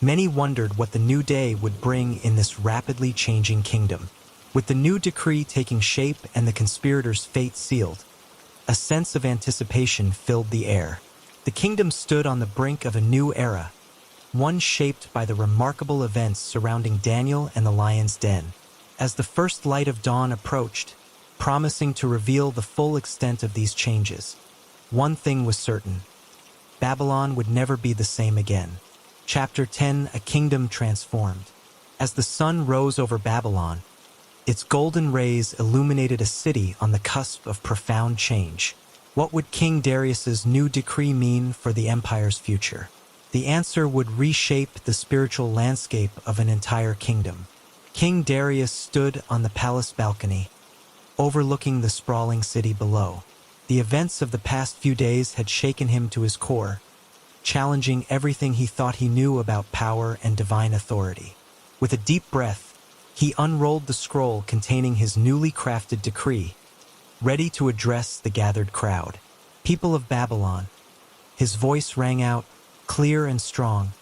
many wondered what the new day would bring in this rapidly changing kingdom. With the new decree taking shape and the conspirators' fate sealed, a sense of anticipation filled the air. The kingdom stood on the brink of a new era, one shaped by the remarkable events surrounding Daniel and the lion's den. As the first light of dawn approached, promising to reveal the full extent of these changes, one thing was certain: Babylon would never be the same again. Chapter 10: A Kingdom Transformed. As the sun rose over Babylon, its golden rays illuminated a city on the cusp of profound change. What would King Darius's new decree mean for the empire's future? The answer would reshape the spiritual landscape of an entire kingdom. King Darius stood on the palace balcony, overlooking the sprawling city below. The events of the past few days had shaken him to his core, challenging everything he thought he knew about power and divine authority. With a deep breath, he unrolled the scroll containing his newly crafted decree, ready to address the gathered crowd. People of Babylon, his voice rang out, clear and strong.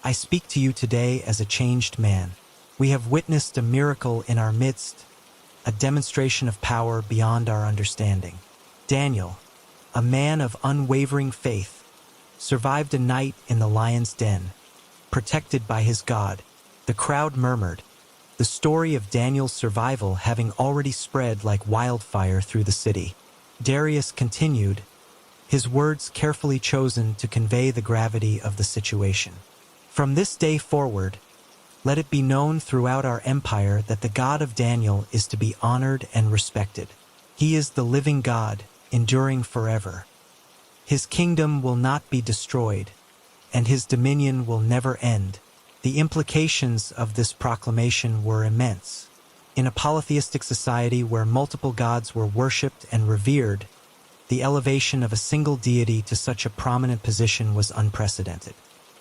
I speak to you today as a changed man. We have witnessed a miracle in our midst, a demonstration of power beyond our understanding. Daniel, a man of unwavering faith, survived a night in the lion's den, protected by his God. The crowd murmured, the story of Daniel's survival having already spread like wildfire through the city. Darius continued, his words carefully chosen to convey the gravity of the situation. From this day forward, let it be known throughout our empire that the God of Daniel is to be honored and respected. He is the living God, enduring forever. His kingdom will not be destroyed, and his dominion will never end. The implications of this proclamation were immense. In a polytheistic society where multiple gods were worshipped and revered, the elevation of a single deity to such a prominent position was unprecedented.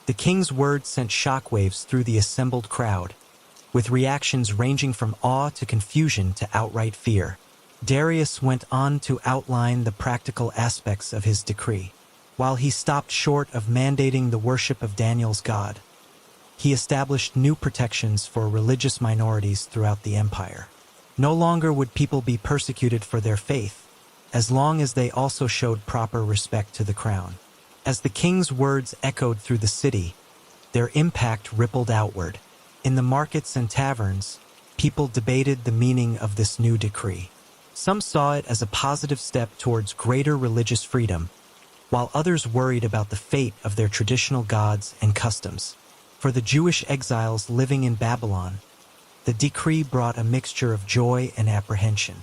The king's words sent shockwaves through the assembled crowd, with reactions ranging from awe to confusion to outright fear. Darius went on to outline the practical aspects of his decree. While he stopped short of mandating the worship of Daniel's God, he established new protections for religious minorities throughout the empire. No longer would people be persecuted for their faith, as long as they also showed proper respect to the crown. As the king's words echoed through the city, their impact rippled outward. In the markets and taverns, people debated the meaning of this new decree. Some saw it as a positive step towards greater religious freedom, while others worried about the fate of their traditional gods and customs. For the Jewish exiles living in Babylon, the decree brought a mixture of joy and apprehension.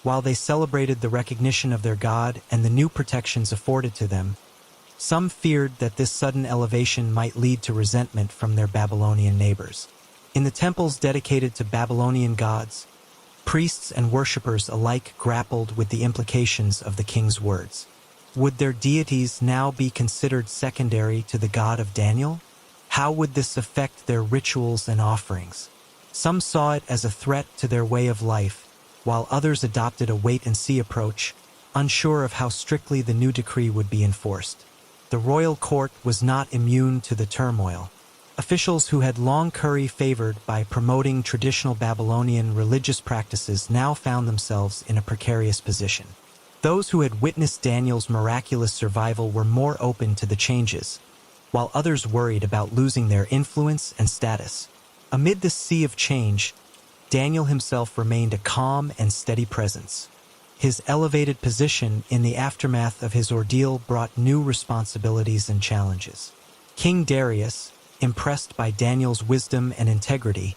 While they celebrated the recognition of their God and the new protections afforded to them, some feared that this sudden elevation might lead to resentment from their Babylonian neighbors. In the temples dedicated to Babylonian gods, priests and worshippers alike grappled with the implications of the king's words. Would their deities now be considered secondary to the God of Daniel? How would this affect their rituals and offerings? Some saw it as a threat to their way of life, while others adopted a wait-and-see approach, unsure of how strictly the new decree would be enforced. The royal court was not immune to the turmoil. Officials who had long curried favor by promoting traditional Babylonian religious practices now found themselves in a precarious position. Those who had witnessed Daniel's miraculous survival were more open to the changes, while others worried about losing their influence and status. Amid this sea of change, Daniel himself remained a calm and steady presence. His elevated position in the aftermath of his ordeal brought new responsibilities and challenges. King Darius, impressed by Daniel's wisdom and integrity,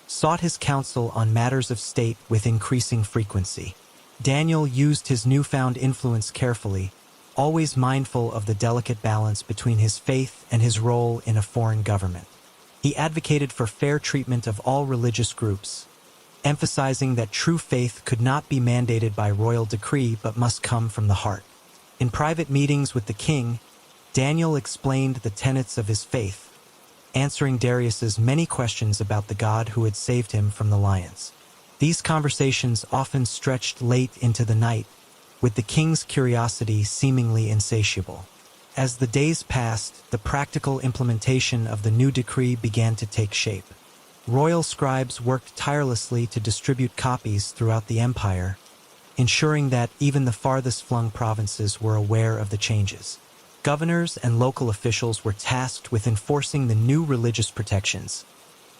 sought his counsel on matters of state with increasing frequency. Daniel used his newfound influence carefully, always mindful of the delicate balance between his faith and his role in a foreign government. He advocated for fair treatment of all religious groups, emphasizing that true faith could not be mandated by royal decree but must come from the heart. In private meetings with the king, Daniel explained the tenets of his faith, answering Darius's many questions about the God who had saved him from the lions. These conversations often stretched late into the night, with the king's curiosity seemingly insatiable. As the days passed, the practical implementation of the new decree began to take shape. Royal scribes worked tirelessly to distribute copies throughout the empire, ensuring that even the farthest-flung provinces were aware of the changes. Governors and local officials were tasked with enforcing the new religious protections,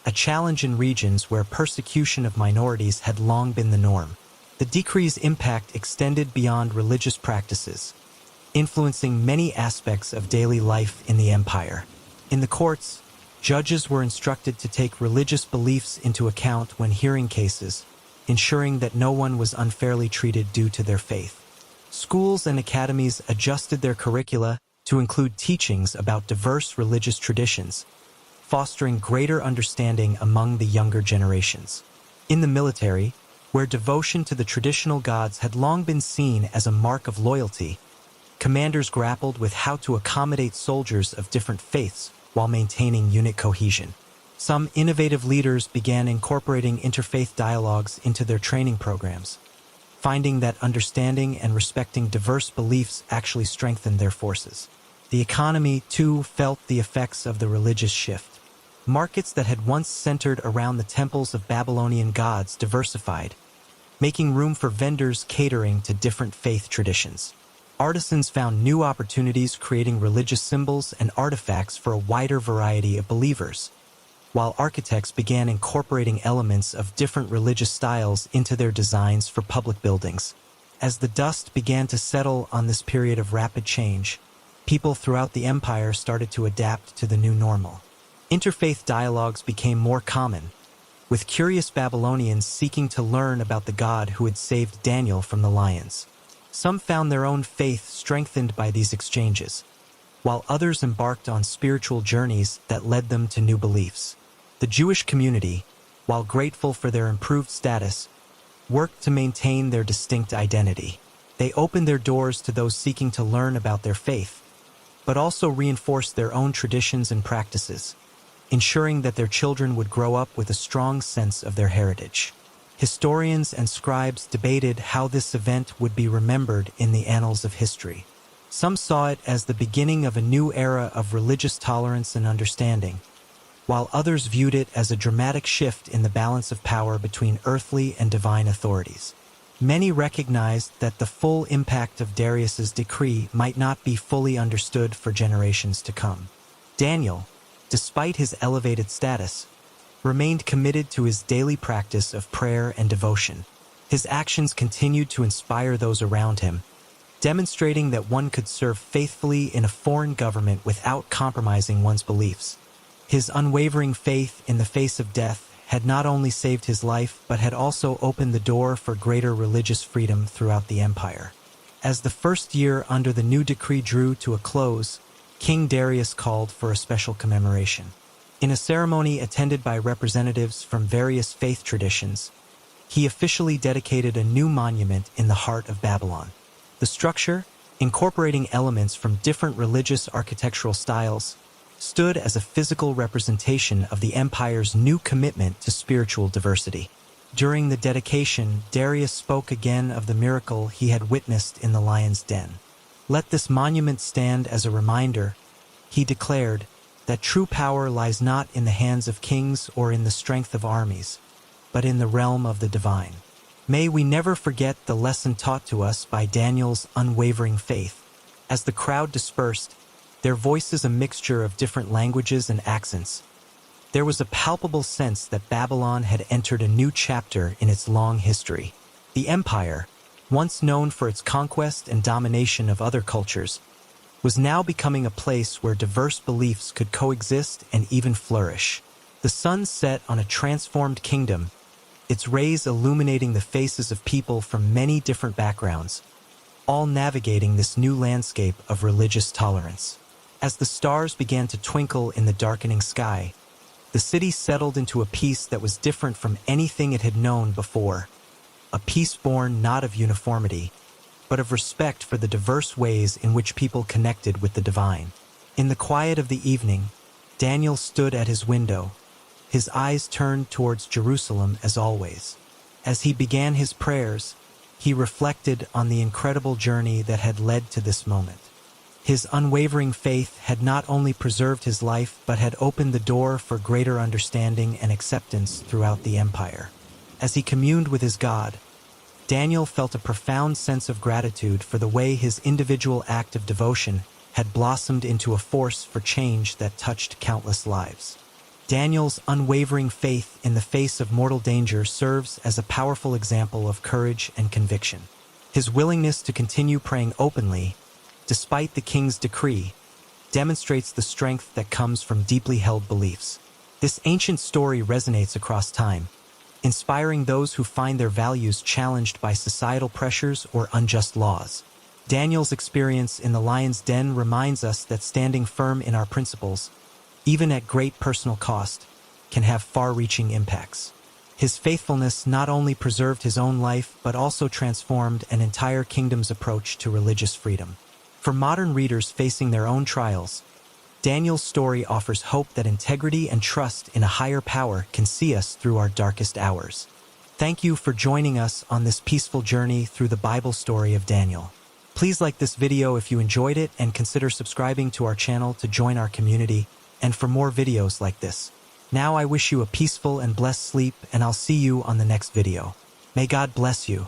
a challenge in regions where persecution of minorities had long been the norm. The decree's impact extended beyond religious practices, influencing many aspects of daily life in the empire. In the courts, judges were instructed to take religious beliefs into account when hearing cases, ensuring that no one was unfairly treated due to their faith. Schools and academies adjusted their curricula to include teachings about diverse religious traditions, fostering greater understanding among the younger generations. In the military, where devotion to the traditional gods had long been seen as a mark of loyalty, commanders grappled with how to accommodate soldiers of different faiths while maintaining unit cohesion. Some innovative leaders began incorporating interfaith dialogues into their training programs, finding that understanding and respecting diverse beliefs actually strengthened their forces. The economy, too, felt the effects of the religious shift. Markets that had once centered around the temples of Babylonian gods diversified, making room for vendors catering to different faith traditions. Artisans found new opportunities creating religious symbols and artifacts for a wider variety of believers, while architects began incorporating elements of different religious styles into their designs for public buildings. As the dust began to settle on this period of rapid change, people throughout the empire started to adapt to the new normal. Interfaith dialogues became more common, with curious Babylonians seeking to learn about the God who had saved Daniel from the lions. Some found their own faith strengthened by these exchanges, while others embarked on spiritual journeys that led them to new beliefs. The Jewish community, while grateful for their improved status, worked to maintain their distinct identity. They opened their doors to those seeking to learn about their faith, but also reinforced their own traditions and practices, ensuring that their children would grow up with a strong sense of their heritage. Historians and scribes debated how this event would be remembered in the annals of history. Some saw it as the beginning of a new era of religious tolerance and understanding, while others viewed it as a dramatic shift in the balance of power between earthly and divine authorities. Many recognized that the full impact of Darius's decree might not be fully understood for generations to come. Daniel, despite his elevated status, remained committed to his daily practice of prayer and devotion. His actions continued to inspire those around him, demonstrating that one could serve faithfully in a foreign government without compromising one's beliefs. His unwavering faith in the face of death had not only saved his life but had also opened the door for greater religious freedom throughout the empire. As the first year under the new decree drew to a close, King Darius called for a special commemoration. In a ceremony attended by representatives from various faith traditions, he officially dedicated a new monument in the heart of Babylon. The structure, incorporating elements from different religious architectural styles, stood as a physical representation of the empire's new commitment to spiritual diversity. During the dedication, Darius spoke again of the miracle he had witnessed in the lion's den. "Let this monument stand as a reminder," he declared, "that true power lies not in the hands of kings or in the strength of armies, but in the realm of the divine." May we never forget the lesson taught to us by Daniel's unwavering faith. As the crowd dispersed, their voices a mixture of different languages and accents, there was a palpable sense that Babylon had entered a new chapter in its long history. The empire, once known for its conquest and domination of other cultures, was now becoming a place where diverse beliefs could coexist and even flourish. The sun set on a transformed kingdom, its rays illuminating the faces of people from many different backgrounds, all navigating this new landscape of religious tolerance. As the stars began to twinkle in the darkening sky, the city settled into a peace that was different from anything it had known before, a peace born not of uniformity, but of respect for the diverse ways in which people connected with the divine. In the quiet of the evening, Daniel stood at his window, his eyes turned towards Jerusalem as always. As he began his prayers, he reflected on the incredible journey that had led to this moment. His unwavering faith had not only preserved his life but had opened the door for greater understanding and acceptance throughout the empire. As he communed with his God, Daniel felt a profound sense of gratitude for the way his individual act of devotion had blossomed into a force for change that touched countless lives. Daniel's unwavering faith in the face of mortal danger serves as a powerful example of courage and conviction. His willingness to continue praying openly, despite the king's decree, demonstrates the strength that comes from deeply held beliefs. This ancient story resonates across time, inspiring those who find their values challenged by societal pressures or unjust laws. Daniel's experience in the lion's den reminds us that standing firm in our principles, even at great personal cost, can have far-reaching impacts. His faithfulness not only preserved his own life but also transformed an entire kingdom's approach to religious freedom. For modern readers facing their own trials, Daniel's story offers hope that integrity and trust in a higher power can see us through our darkest hours. Thank you for joining us on this peaceful journey through the Bible story of Daniel. Please like this video if you enjoyed it and consider subscribing to our channel to join our community and for more videos like this. Now I wish you a peaceful and blessed sleep, and I'll see you on the next video. May God bless you.